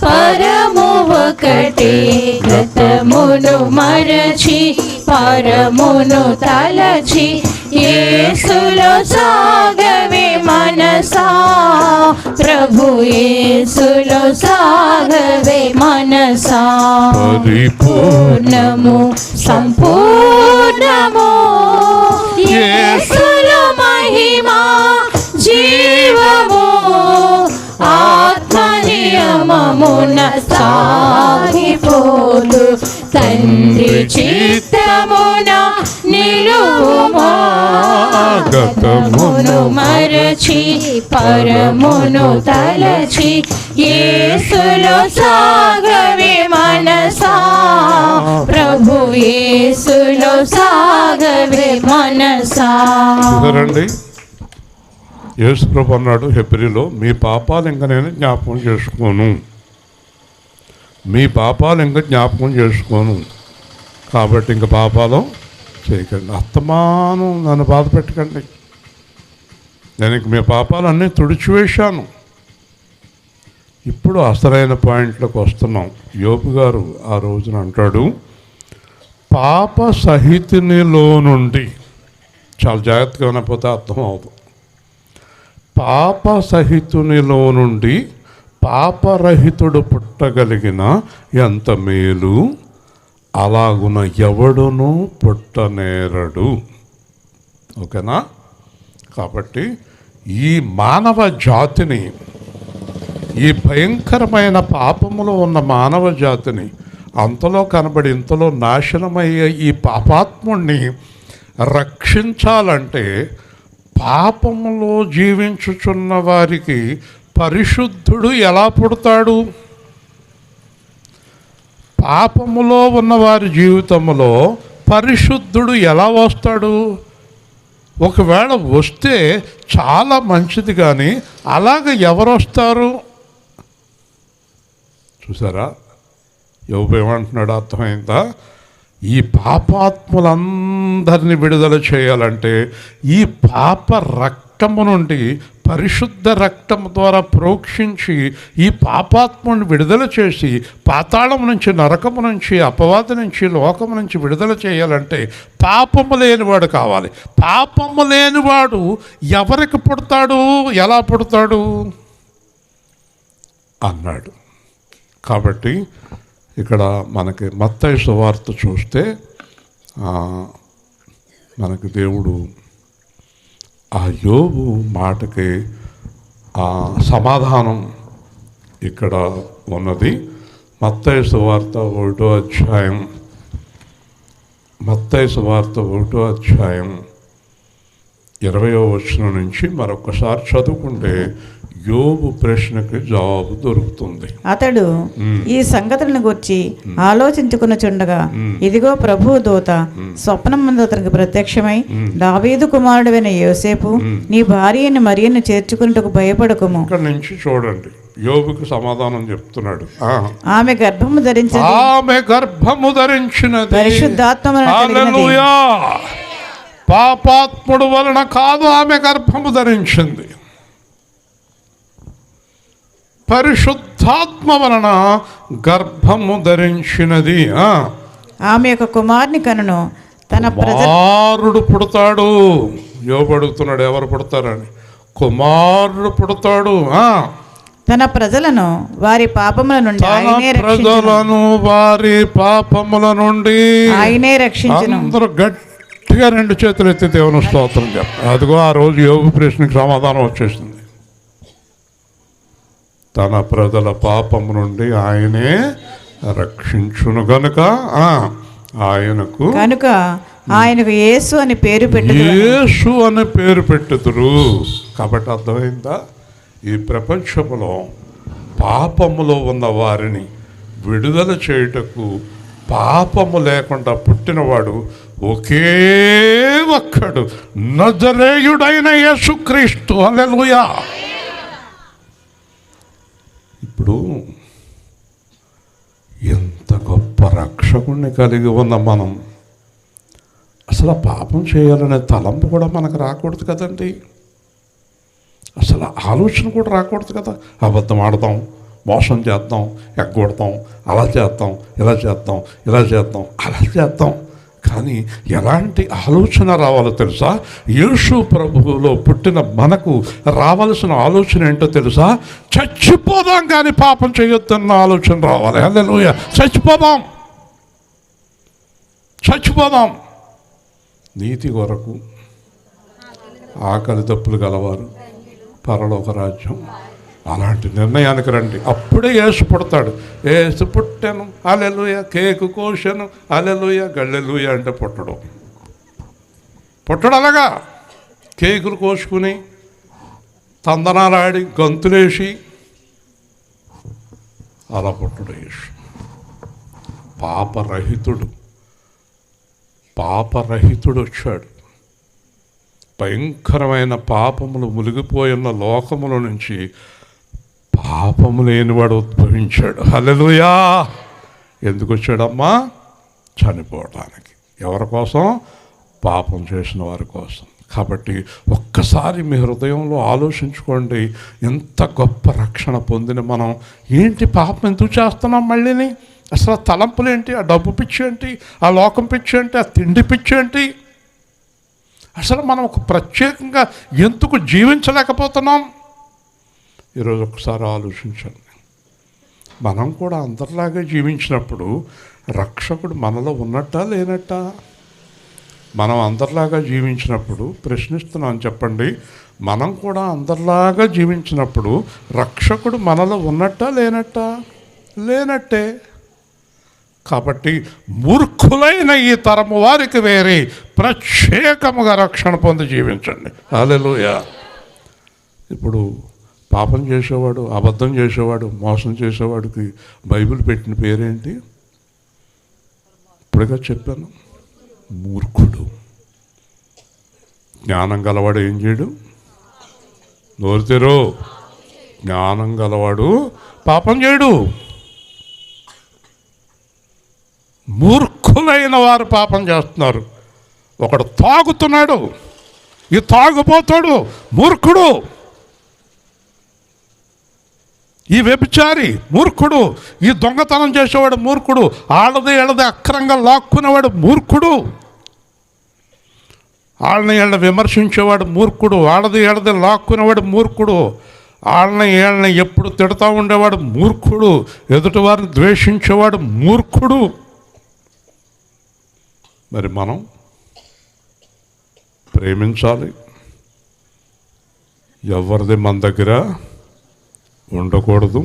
పరము ఒకటే. గతమును మరచి పరమును తలచి యేసులో సాగవే మనసా ప్రభు యేసులో సాగవే మనసా పరిపూర్ణము సంపూర్ణము యేసులో మహిమా జీవము ఆత్మ నియమమున సాగిపోదు తండ్రి చిత్తమున నిలువుమా గతమును మరచి పరమును తలచి యేసులో సాగవే మనసా ప్రభు యేసులో సాగవే మనసా. రండి, యేసుప్రభు అన్నాడు హెబ్రీలో, మీ పాపాలు ఇంక నేను జ్ఞాపకం చేసుకోను, మీ పాపాలు ఇంక జ్ఞాపకం చేసుకోను, కాబట్టి ఇంక పాపాలు చేయకండి, అస్తమానం నన్ను బాధ పెట్టకండి, నేను ఇంక మీ పాపాలన్నీ తుడిచివేశాను. ఇప్పుడు అసలైన పాయింట్లోకి వస్తున్నాం. యోబు గారు ఆ రోజున అంటాడు, పాప సహితునిలో నుండి, చాలా జాగ్రత్తగా వినకపోతే అర్థం అవుతుంది, పాప సహితునిలో నుండి పాపరహితుడు పుట్టగలిగిన ఎంత మేలు, అలాగున ఎవడును పుట్టనేరడు. ఓకేనా? కాబట్టి ఈ మానవ జాతిని, ఈ భయంకరమైన పాపములో ఉన్న మానవ జాతిని, అంతలో కనబడి ఇంతలో నాశనమయ్యే ఈ పాపాత్ముణ్ణి రక్షించాలంటే పాపములో జీవించుచున్న వారికి పరిశుద్ధుడు ఎలా పుడతాడు? పాపములో ఉన్న వారి జీవితంలో పరిశుద్ధుడు ఎలా వస్తాడు? ఒకవేళ వస్తే చాలా మంచిది, కానీ అలాగ ఎవరు వస్తారు? చూసారా, యోబు ఏమంటున్నాడు అర్థమైందా? ఈ పాపాత్ములందరినీ విడుదల చేయాలంటే ఈ పాప రక్తము నుండి పరిశుద్ధ రక్తము ద్వారా ప్రోక్షించి ఈ పాపాత్ముని విడుదల చేసి పాతాళం నుంచి, నరకము నుంచి, అపవాది నుంచి, లోకము నుంచి విడుదల చేయాలంటే పాపము లేనివాడు కావాలి. పాపము లేనివాడు ఎవరికి పుడతాడు, ఎలా పుడతాడు అన్నాడు. కాబట్టి ఇక్కడ మనకి మత్తయి సువార్త చూస్తే మనకి దేవుడు ఆ యోబు మాటకి సమాధానం ఇక్కడ ఉన్నది. మత్తయి సువార్త 1వ అధ్యాయం, మత్తయి సువార్త 1వ అధ్యాయం 20వ వచనం నుంచి మరొకసారి చదువుకుంటే యోబు ప్రశ్నకి జవాబు దొరుకుతుంది. అతడు ఈ సంగతులను గురించి ఆలోచించుకునిచుండగా ఇదిగో ప్రభువు దూత స్వప్నమందు అతనికి ప్రత్యక్షమై, దావీదు కుమారుడైన యోసేపు, నీ భార్యని మరియను చేర్చుకున్నట్టుకు భయపడకుము. ఇక్కడ నుంచి చూడండి, యోబుకు సమాధానం చెప్తున్నాడు. ఆమె గర్భము ధరించినది పరిశుద్ధాత్మ హల్లెలూయా. పాపాత్ముడు వలన కాదు ఆమె గర్భము ధరించింది, పరిశుద్ధాత్మ వలన గర్భము ధరించినది. ఆమె యొక్క కుమారుని కనును, తన కుమారుడు పుడతాడు. యోబు అడుగుతున్నాడు ఎవరు పుడతారని. కుమారుడు పుడతాడు. తన ప్రజలను వారి పాపముల నుండి ఆయనే రక్షించును. అందరూ గట్టిగా రెండు చేతులు ఎత్తి దేవుని స్తోత్రం చెప్పారు. అదిగో ఆ రోజు యోబు ప్రశ్నకి సమాధానం వచ్చేసింది. తన ప్రజల పాపము నుండి ఆయనే రక్షించును గనుక ఆయనకు యేసు అని పేరు పెట్టుదురు. కాబట్టి అర్థమైందా? ఈ ప్రపంచంలో పాపములో ఉన్న వారిని విడుదల చేయుటకు పాపము లేకుండా పుట్టినవాడు ఒకే ఒక్కడు, నజరేయుడైన యేసుక్రీస్తు. హల్లెలూయా. ఇప్పుడు ఎంత గొప్ప రక్షకుణ్ణి కలిగి ఉన్న మనం అసలు పాపం చేయాలనే తలంపు కూడా మనకు రాకూడదు కదండి. అసలు ఆలోచన కూడా రాకూడదు కదా. అబద్ధం ఆడదాం, మోసం చేద్దాం, ఎగ్గొడతాం, అలా చేద్దాం, ఇలా చేద్దాం, ఇలా చేద్దాం, అలా చేద్దాం. కానీ ఎలాంటి ఆలోచన రావాలో తెలుసా? యేసు ప్రభువులో పుట్టిన మనకు రావాల్సిన ఆలోచన ఏంటో తెలుసా? చచ్చిపోదాం కానీ పాపం చేయొద్దన్న ఆలోచన రావాలి. హల్లెలూయా. చచ్చిపోదాం నీతి కొరకు, ఆకలి దప్పులు గలవారు పరలోక రాజ్యం. అలాంటి నిర్ణయానికి రండి. అప్పుడే యేసు పుడతాడు. యేసు పుట్టాను హల్లెలూయా, కేకు కోశాను హల్లెలూయా, గల్లెలూయా అంటే పుట్టడు అలాగా కేకులు కోసుకుని తందనాలాడి గంతులేసి అలా పుట్టడు యేసు. పాపరహితుడు వచ్చాడు. భయంకరమైన పాపములు మునిగిపోయిన లోకముల నుంచి పాపము లేనివాడు ఉద్భవించాడు. హల్లెలూయా. ఎందుకు వచ్చాడమ్మా? చనిపోవడానికి. ఎవరి కోసం? పాపం చేసిన వారి కోసం. కాబట్టి ఒక్కసారి మీ హృదయంలో ఆలోచించుకోండి, ఎంత గొప్ప రక్షణ పొందిన మనం. ఏంటి పాపం ఎందుకు చేస్తున్నాం మళ్ళీని? అసలు ఆ తలంపులేంటి? ఆ డబ్బు పిచ్చి ఏంటి? ఆ లోకం పిచ్చి ఏంటి? ఆ తిండి పిచ్చి ఏంటి? అసలు మనం ఒక ప్రత్యేకంగా ఎందుకు జీవించలేకపోతున్నాం? ఈరోజు ఒకసారి ఆలోచించండి. మనం కూడా అందరిలాగే జీవించినప్పుడు రక్షకుడు మనలో ఉన్నట్టా లేనట్టా? మనం అందరిలాగా జీవించినప్పుడు ప్రశ్నిస్తున్నాను, చెప్పండి. మనం కూడా అందరిలాగా జీవించినప్పుడు రక్షకుడు మనలో ఉన్నట్టా లేనట్టా? లేనట్టే. కాబట్టి మూర్ఖులైన ఈ తరము వారికి వేరే ప్రత్యేకముగా రక్షణ పొంది జీవించండి. హల్లెలూయా. ఇప్పుడు పాపం చేసేవాడు, అబద్ధం చేసేవాడు, మోసం చేసేవాడికి బైబిల్ పెట్టిన పేరేంటి? ఇప్పుడుగా చెప్పాను, మూర్ఖుడు. జ్ఞానం గలవాడు ఏం చేయడు? నోరు తెరు. జ్ఞానం గలవాడు పాపం చేయడు. మూర్ఖులైన వారు పాపం చేస్తున్నారు. ఒకడు తాగుతున్నాడు, ఈ తాగుపోతాడు మూర్ఖుడు. ఈ వ్యభిచారి మూర్ఖుడు. ఈ దొంగతనం చేసేవాడు మూర్ఖుడు. ఆళ్ళది ఏళ్ళది అక్రంగా లాక్కునేవాడు మూర్ఖుడు. వాళ్ళని ఏళ్ళని విమర్శించేవాడు మూర్ఖుడు. ఆళ్ళది ఏళ్ళది లాక్కునేవాడు మూర్ఖుడు. వాళ్ళని ఎప్పుడు తిడతా ఉండేవాడు మూర్ఖుడు. ఎదుటివారిని ద్వేషించేవాడు మూర్ఖుడు. మరి మనం ప్రేమించాలి. ఎవరిది మన దగ్గర ఉండకూడదు.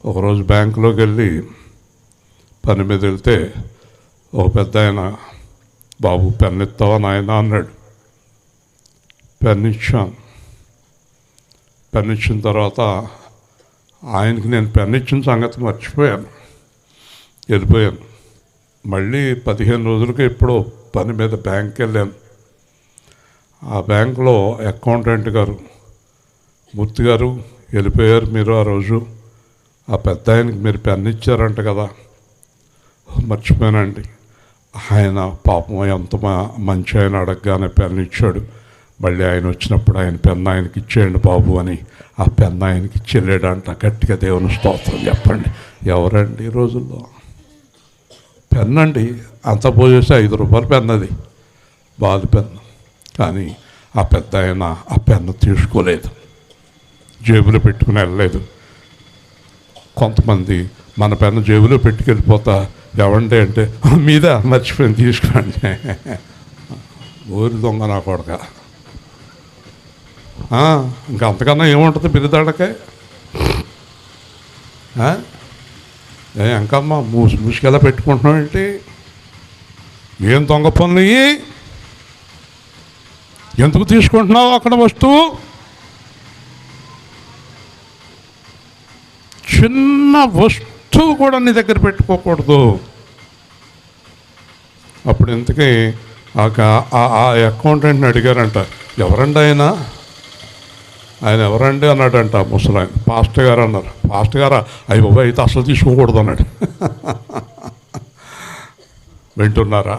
ఒకరోజు బ్యాంకులోకి వెళ్ళి పని మీద వెళ్తే ఒక పెద్ద ఆయన, బాబు పెన్ ఇస్తావా నాయన అన్నాడు. పెన్ ఇచ్చాను. పెన్ ఇచ్చిన తర్వాత ఆయనకి నేను పెన్ ఇచ్చిన సంగతి మర్చిపోయాను, వెళ్ళిపోయాను. మళ్ళీ 15 రోజులకి ఎప్పుడో పని మీద బ్యాంక్కి వెళ్ళాను. ఆ బ్యాంకులో అకౌంటెంట్ గారు, మూర్తి గారు వెళ్ళిపోయారు మీరు ఆ రోజు, ఆ పెద్ద ఆయనకి మీరు పెన్ ఇచ్చారంట కదా. మర్చిపోయానండి. ఆయన పాపం ఎంత మంచి ఆయన, అడగగానే పెన్ ఇచ్చాడు. మళ్ళీ ఆయన వచ్చినప్పుడు ఆయన పెన్ ఆయనకి ఇచ్చేయండి బాబు అని ఆ పెన్ ఆయనకి ఇచ్చేలేడంట. గట్టిగా దేవుని స్తోత్రం చెప్పండి. ఎవరండి ఈ రోజుల్లో? పెన్ అండి, అంత పోసేసి 5 రూపాయల పెన్, అది బాల్ పెన్. కానీ ఆ పెద్ద ఆయన ఆ పెన్ను తీసుకోలేదు, జేబులో పెట్టుకుని వెళ్ళలేదు. కొంతమంది మన పెన్ను జేబులో పెట్టుకెళ్ళిపోతా, ఎవండి అంటే మీద మర్చిపోయింది తీసుకోండి. ఊరి దొంగ నా కొడక. ఇంకా అంతకన్నా ఏముంటుంది బిరిదాడకే? ఎంకమ్మా ముసుకెలా పెట్టుకుంటున్నావు ఏంటి? ఏం దొంగ పనులు ఇవి? ఎందుకు తీసుకుంటున్నావు అక్కడ వస్తువు? చిన్న వస్తువు కూడా నీ దగ్గర పెట్టుకోకూడదు. అప్పుడు ఇంతకీ ఆ అకౌంటెంట్ని అడిగారంట, ఎవరండి ఆయన ఎవరండి అన్నాడంట. ముసలాయన పాస్టర్ గారు అన్నారు. పాస్టర్ గారా? అయ్యి బాబా అయితే అసలు తీసుకోకూడదు అన్నాడు. వింటున్నారా?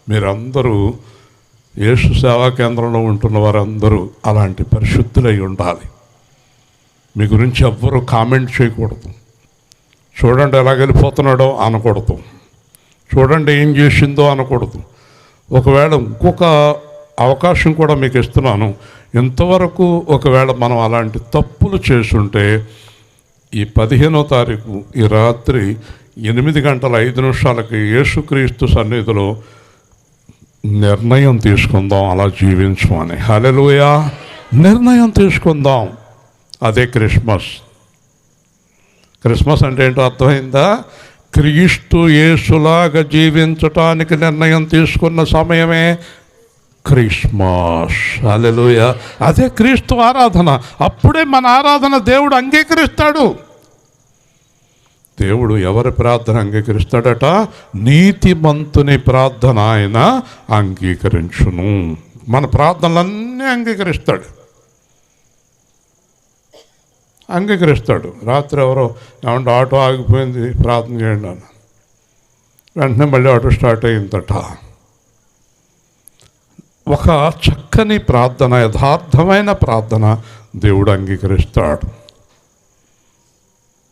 మీరందరూ యేసు సేవా కేంద్రంలో ఉంటున్న వారందరూ అలాంటి పరిశుద్ధులై ఉండాలి. మీ గురించి ఎవ్వరూ కామెంట్ చేయకూడదు, చూడండి ఎలా వెళ్ళిపోతున్నాడో అనకూడదు, చూడండి ఏం చేసిందో అనకూడదు. ఒకవేళ ఇంకొక అవకాశం కూడా మీకు ఇస్తున్నాను. ఇంతవరకు ఒకవేళ మనం అలాంటి తప్పులు చేసుంటే ఈ 15వ తారీఖు ఈ రాత్రి 8:05 యేసుక్రీస్తు సన్నిధిలో నిర్ణయం తీసుకుందాం అలా జీవించమని. హల్లెలూయా, నిర్ణయం తీసుకుందాం. అదే క్రిస్మస్. క్రిస్మస్ అంటే ఏంటో అర్థమైందా? క్రీస్తు యేసులాగా జీవించటానికి నిర్ణయం తీసుకున్న సమయమే క్రిస్మస్. హల్లెలూయా, అదే క్రీస్తు ఆరాధన. అప్పుడే మన ఆరాధన దేవుడు అంగీకరిస్తాడు. దేవుడు ఎవరి ప్రార్థన అంగీకరిస్తాడట? నీతిమంతుని ప్రార్థన ఆయన అంగీకరించును. మన ప్రార్థనలన్నీ అంగీకరిస్తాడు. రాత్రి ఎవరో ఏమంటే ఆటో ఆగిపోయింది ప్రార్థన చేయండి అని, వెంటనే మళ్ళీ ఆటో స్టార్ట్ అయిందట. ఒక చక్కని ప్రార్థన, యథార్థమైన ప్రార్థన దేవుడు అంగీకరిస్తాడు.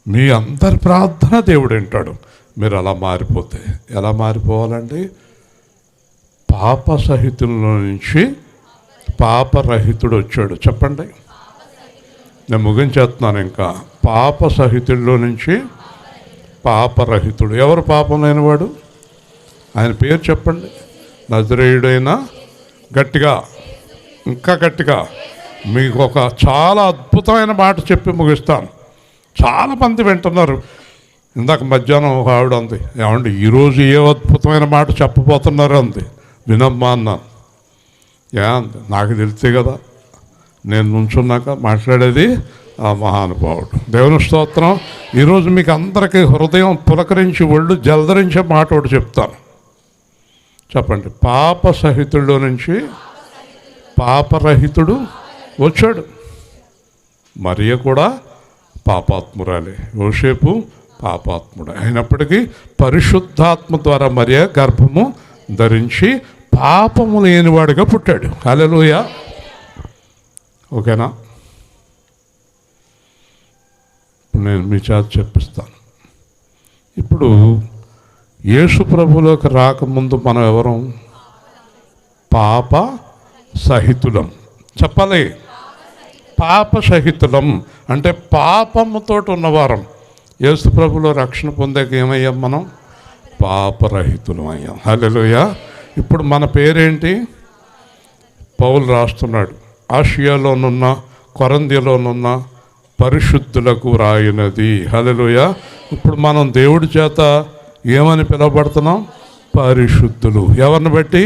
మీ అందరి ప్రార్థన దేవుడు వింటాడు. మీరు అలా మారిపోతే ఎలా మారిపోవాలండి? పాపసహితుల్లో నుంచి పాపరహితుడు వచ్చాడు. చెప్పండి, నేను ముగించేస్తున్నాను. ఇంకా పాపసహితుల్లో నుంచి పాపరహితుడు. ఎవరు పాపం లేనివాడు? ఆయన పేరు చెప్పండి. నజరేయుడైన, గట్టిగా, ఇంకా గట్టిగా. మీకు ఒక చాలా అద్భుతమైన మాట చెప్పి ముగిస్తాను. చాలామంది వింటున్నారు. ఇందాక మధ్యాహ్నం ఒక ఆవిడ ఉంది, ఏమండి ఈరోజు ఏ అద్భుతమైన మాట చెప్పబోతున్నారు అంది. వినమ్మా అన్నాను. అంది, నాకు తెలిసే కదా నేను నుంచున్నాక మాట్లాడేది ఆ మహానుభావుడు. దేవుని స్తోత్రం. ఈరోజు మీకు అందరికీ హృదయం పులకరించి ఒళ్ళు జలధరించే మాట ఒకటి చెప్తాను. చెప్పండి. పాపసహితుల్లో నుంచి పాపరహితుడు వచ్చాడు. మరియ కూడా పాపాత్మురాలే, యోసేపు పాపాత్ముడు అయినప్పటికీ పరిశుద్ధాత్మ ద్వారా మరియ గర్భము ధరించి పాపము లేనివాడిగా పుట్టాడు. హల్లెలూయా, ఓకేనా? నేను మీ చేత చెప్పిస్తాను. ఇప్పుడు యేసు ప్రభులోకి రాకముందు మనం ఎవరం? పాప సహితులం. చెప్పాలి, పాప సహితులం అంటే పాపముతో ఉన్నవారం. యేసు ప్రభులో రక్షణ పొందాక ఏమయ్యాం? మనం పాపరహితులం అయ్యాం. హల్లెలూయా. ఇప్పుడు మన పేరేంటి? పౌలు రాస్తున్నాడు, ఆసియాలోనున్న కొరింథీలోనున్న పరిశుద్ధులకు రాయినది. హల్లెలూయా. ఇప్పుడు మనం దేవుడి చేత ఏమని పిలువబడుతున్నాం? పరిశుద్ధులు. ఎవరిని బట్టి?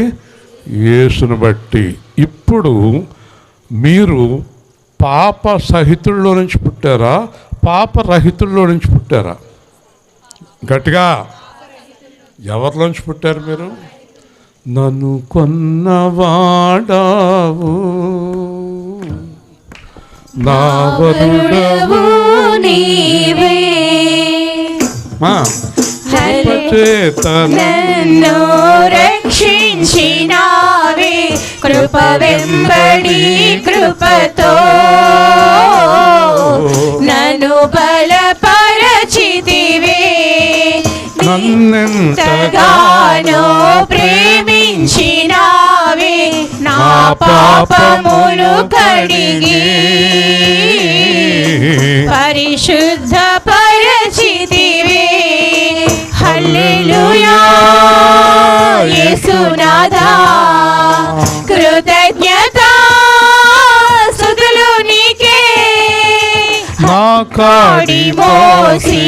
యేసుని బట్టి. ఇప్పుడు మీరు పాప సహితుల్లో నుంచి పుట్టారా, పాపరహితుల్లో నుంచి పుట్టారా? గట్టిగా, ఎవరిలోంచి పుట్టారు మీరు? నన్ను కొన్నవాడావు, నా వరుడవు నీవే, నన్ను రక్షించినావే, కృప వెంబడి కృపతో నన్ను బలపరచితివే, నన్నెంతగానో ప్రేమించినావే, నా పాపములు కడిగి పరిశుద్ధ పరచితివే. హల్లెలూయా యేసునాథా, కృతజ్ఞతా స్తుతులు నీకే. నా కాడి మోసి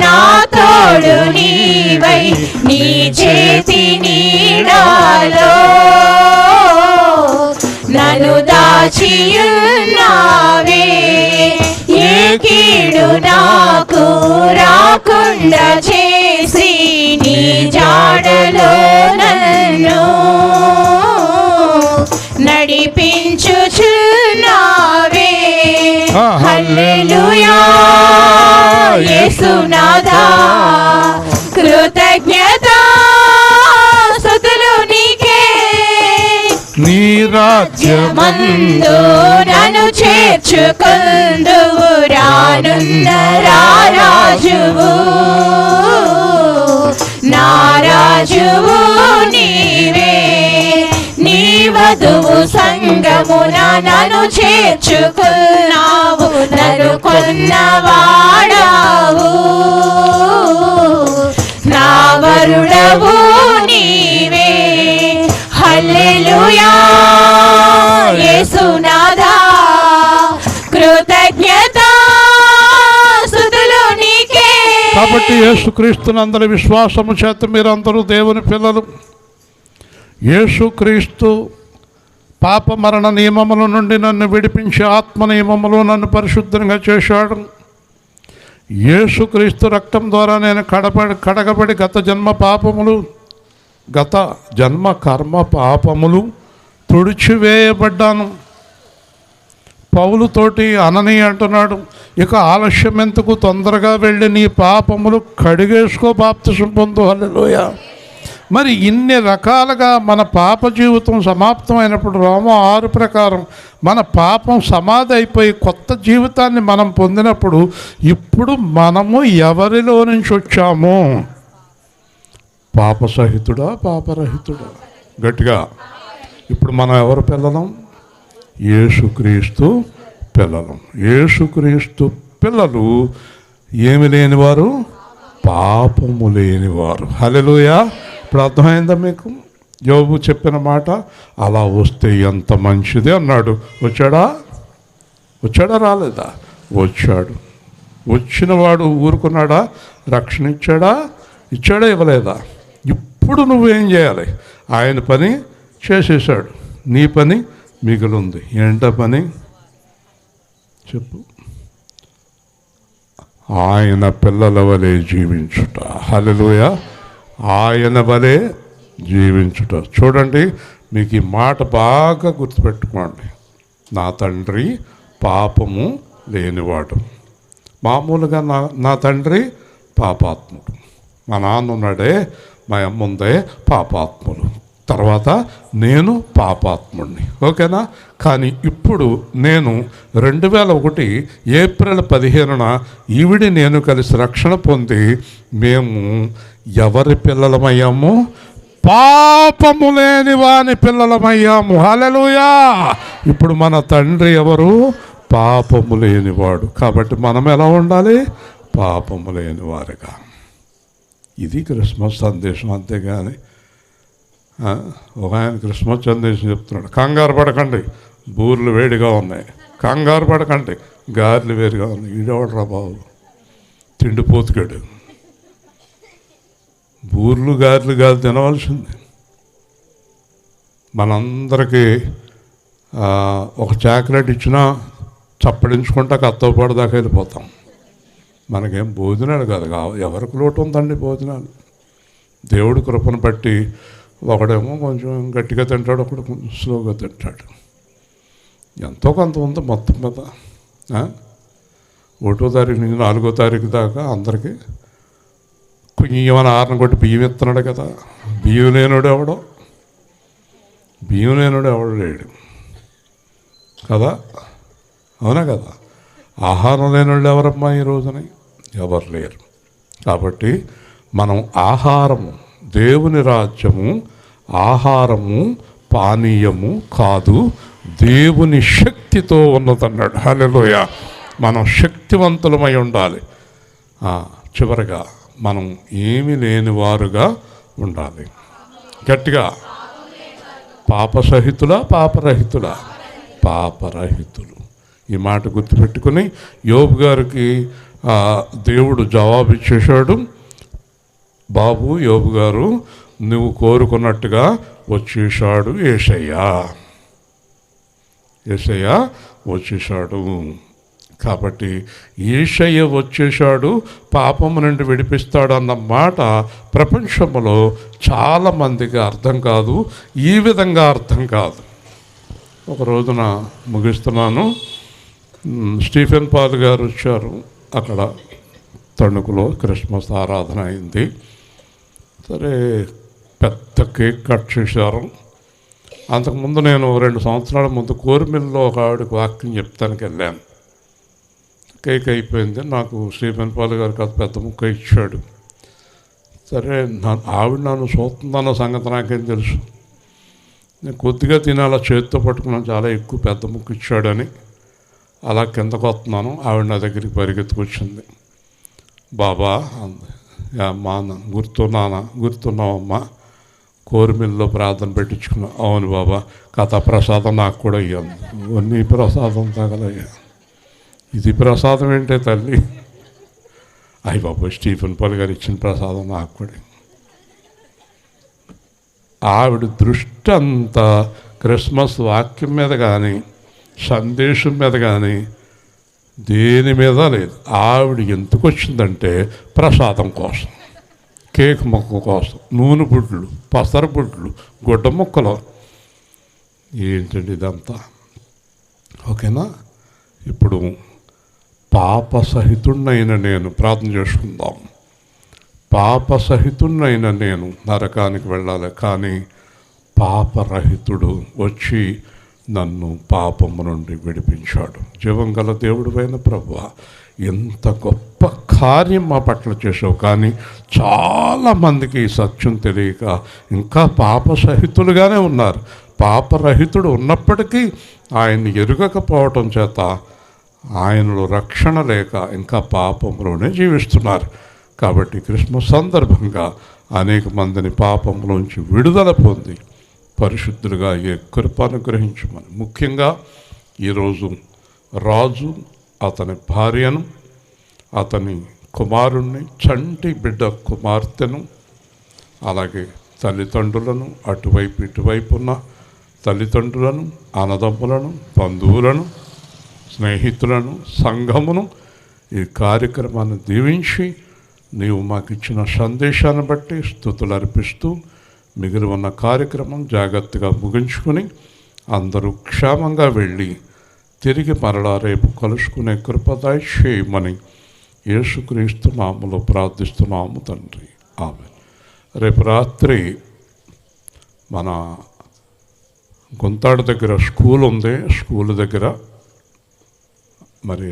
నా తోడు నీవై, నీ చేతి నీడాలో నన్ను దాచియున్నావే, ఏ కీడు నాకు రాకుండా చేసి నీ జాడలో నన్ను నడిపించుచున్నావే. హల్లెలూయా యేసునాథా, కృతజ్ఞతా స్తుతులు నీకే. నీ రాజ్యమందు నన్ను చేర్చుకుందువు, రానున్న రారాజు రాజువు నా రాజువు నీవే నీ వధువు సంగమున నన్ను చేర్చుకున్నావు నన్ను కొన్నవాడావు నా వరుడవు నీవే హల్లెలూయా యేసునాథా కృతజ్ఞత స్తుతులు నీకే. కాబట్టి యేసుక్రీస్తునందరి విశ్వాసము చేత మీరందరూ దేవుని పిల్లలు. యేసుక్రీస్తు పాప మరణ నియమముల నుండి నన్ను విడిపించి ఆత్మ నియమములు నన్ను పరిశుద్ధంగా చేశాడు. యేసుక్రీస్తు రక్తం ద్వారా నేను కడగబడి గత జన్మ కర్మ పాపములు తుడిచివేయబడ్డాను. పౌలుతోటి అనని అంటున్నాడు, ఇక ఆలస్యం ఎందుకు, తొందరగా వెళ్ళి నీ పాపములు కడిగేసుకో, బాప్తిసం పొందు. హల్లెలూయా. మరి ఇన్ని రకాలుగా మన పాప జీవితం సమాప్తమైనప్పుడు రోమా 6 ప్రకారం మన పాపం సమాధి అయిపోయి కొత్త జీవితాన్ని మనం పొందినప్పుడు ఇప్పుడు మనము ఎవరిలో నుంచి వచ్చాము? పాపసహితుడా పాపరహితుడా? గట్టిగా. ఇప్పుడు మనం ఎవరు పిల్లలం? యేసుక్రీస్తు పిల్లలం. యేసుక్రీస్తు పిల్లలు ఏమి లేనివారు? పాపము లేనివారు. హల్లెలూయా. ఇప్పుడు అర్థమైందా మీకు? యోబు చెప్పిన మాట, అలా వస్తే ఎంత మంచిది అన్నాడు. వచ్చాడా రాలేదా? వచ్చాడు. వచ్చినవాడు ఊరుకున్నాడా? రక్షణ ఇచ్చాడా? ఇవ్వలేదా? ఇప్పుడు నువ్వేం చేయాలి? ఆయన పని చేసేసాడు, నీ పని మిగిలింది. ఏంట పని చెప్పు? ఆయన పిల్లల వలె జీవించుట. హల్లెలూయా. ఆయన వలె జీవించుట. చూడండి, మీకు ఈ మాట బాగా గుర్తుపెట్టుకోండి. నా తండ్రి పాపము లేనివాడు. మామూలుగా నా తండ్రి పాపాత్ముడు. మా నాన్న ఉన్నాడే, మా అమ్మ ఉందే పాపాత్ములు. తర్వాత నేను పాపాత్ముడిని. ఓకేనా? కానీ ఇప్పుడు నేను 2001 ఏప్రిల్ 15న ఈవిడి నేను కలిసి రక్షణ పొంది మేము ఎవరి పిల్లలమయ్యాము? పాపము లేని వాని పిల్లలమయ్యాము. హల్లెలూయా. ఇప్పుడు మన తండ్రి ఎవరు? పాపము లేనివాడు. కాబట్టి మనం ఎలా ఉండాలి? పాపము లేని వారిగా. ఇది క్రిస్మస్ సందేశం. అంతేగాని ఒక ఆయన క్రిస్మస్ సందేశం చెప్తున్నాడు, కంగారు పడకండి, బూర్లు వేడిగా ఉన్నాయి, కంగారు పడకండి, గారెలు వేరుగా ఉన్నాయి. ఈడవడరా బాబు, తిండిపోతుగాడు. బూర్లు గారెలు కాదు తినవలసింది. మనందరికీ ఒక చాక్లెట్ ఇచ్చినా చప్పడించుకుంటా కత్తపాడు దాకా వెళ్ళిపోతాం. మనకేం భోజనాలు కాదు. ఎవరికి లోటు ఉందండి భోజనాలు? దేవుడి కృపను బట్టి ఒకడేమో కొంచెం గట్టిగా తింటాడు, ఒకడు కొంచెం స్లోగా తింటాడు. ఎంతో కొంత ఉంది మొత్తం మీద. 1వ తారీఖు నుంచి 4వ తారీఖు దాకా అందరికీ కొంచెం ఆరణ కొట్టి బియ్యం ఇస్తున్నాడు కదా. బియ్యం లేనుడు ఎవడో లేడు కదా. అవునా కదా? ఆహారం లేని వాళ్ళు ఎవరమ్మా ఈ రోజున? ఎవరు లేరు. కాబట్టి మనం ఆహారము, దేవుని రాజ్యము ఆహారము పానీయము కాదు, దేవుని శక్తితో ఉన్నదన్నాడు. హల్లెలూయా. మనం శక్తివంతులమై ఉండాలి. చివరిగా మనం ఏమీ లేని వారుగా ఉండాలి. గట్టిగా. పాపసహితులా పాపరహితులా? పాపరహితులు. ఈ మాట గుర్తుపెట్టుకుని యోబు గారికి దేవుడు జవాబు ఇచ్చేశాడు. బాబు యోబు గారు, నువ్వు కోరుకున్నట్టుగా వచ్చేసాడు యేసయ్యా వచ్చేసాడు. కాబట్టి యేసయ్య వచ్చేసాడు, పాపము నుండి విడిపిస్తాడు అన్న మాట ప్రపంచంలో చాలామందికి అర్థం కాదు. ఈ విధంగా అర్థం కాదు. ఒక రోజున ముగిస్తున్నాను, స్టీఫెన్ పాల్ గారు వచ్చారు. అక్కడ తణుకులో క్రిస్మస్ ఆరాధన అయింది. సరే, పెద్ద కేక్ కట్ చేశారు. అంతకుముందు నేను 2 సంవత్సరాల ముందు కోరిమిల్లో ఒక ఆవిడకి వాక్యం చెప్తానికి వెళ్ళాను. కేక్ అయిపోయింది. నాకు స్టీఫెన్ పాల్ గారు కాదు పెద్ద ముక్క ఇచ్చాడు. సరే ఆవిడ నన్ను చూస్తుందన్న సంగతి నాకేం తెలుసు. నేను కొద్దిగా తినాలా చేతితో పట్టుకున్నాను, చాలా ఎక్కువ పెద్ద ముక్క ఇచ్చాడని. అలా కిందకు వస్తున్నాను, ఆవిడ నా దగ్గరికి పరిగెత్తుకొచ్చింది. బాబా అంది. అమ్మా గుర్తున్నావమ్మా, కోరిమిల్లో ప్రార్థన పెట్టించుకున్నా. అవును బాబా, కథా ప్రసాదం నాకు కూడా ఇవ్వండి. నీ ప్రసాదం తగలయ్యా. ఇది ప్రసాదం ఏంటే తల్లి? అయ్యి బాబా, స్టీఫెన్ పాల్ గారు ఇచ్చిన ప్రసాదం నాకు కూడా. ఆవిడ దృష్టి అంతా క్రిస్మస్ వాక్యం మీద కానీ సందేశం మీద కానీ దేని మీద లేదు. ఆవిడ ఎందుకు వచ్చిందంటే ప్రసాదం కోసం, కేక్ మొక్క కోసం, నూనె బుడ్లు, పసర బుడ్లు, గుడ్డ ముక్కలు. ఏంటండి ఇదంతా? ఓకేనా? ఇప్పుడు పాప సహితున్నైన నేను ప్రార్థన చేసుకుందాం. పాప సహితున్నైన నేను నరకానికి వెళ్ళాలి, కానీ పాపరహితుడు వచ్చి నన్ను పాపము నుండి విడిపించాడు. జీవం గల దేవుడువైన ప్రభువా, ఎంత గొప్ప కార్యం మా పట్ల చేసావు. కానీ చాలామందికి ఈ సత్యం తెలియక ఇంకా పాప సహితులుగానే ఉన్నారు. పాపరహితుడు ఉన్నప్పటికీ ఆయన్ని ఎరుగకపోవటం చేత ఆయనలో రక్షణ లేక ఇంకా పాపంలోనే జీవిస్తున్నారు. కాబట్టి క్రిస్మస్ సందర్భంగా అనేక మందిని పాపంలోంచి విడుదల పొంది పరిశుద్ధులుగా ఏ కృప అనుగ్రహించమని, ముఖ్యంగా ఈరోజు రాజు అతని భార్యను, అతని కుమారుణ్ణి, చంటి బిడ్డ కుమార్తెను, అలాగే తల్లిదండ్రులను, అటువైపు ఇటువైపు ఉన్న తల్లిదండ్రులను, అన్నదమ్ములను, బంధువులను, స్నేహితులను, సంఘమును ఈ కార్యక్రమాన్ని దీవించి నీవు మాకు ఇచ్చిన సందేశాన్ని బట్టి స్తుతులు అర్పిస్తూ మిగిలి ఉన్న కార్యక్రమం జాగ్రత్తగా ముగించుకుని అందరూ క్షేమంగా వెళ్ళి తిరిగి మరలా రేపు కలుసుకునే కృపదాయి చేయమని యేసుక్రీస్తు నామములో ప్రార్థిస్తున్నాము తండ్రి, ఆమేన్. రేపు రాత్రి మన గుంతాడు దగ్గర స్కూల్ ఉంది. స్కూల్ దగ్గర మరి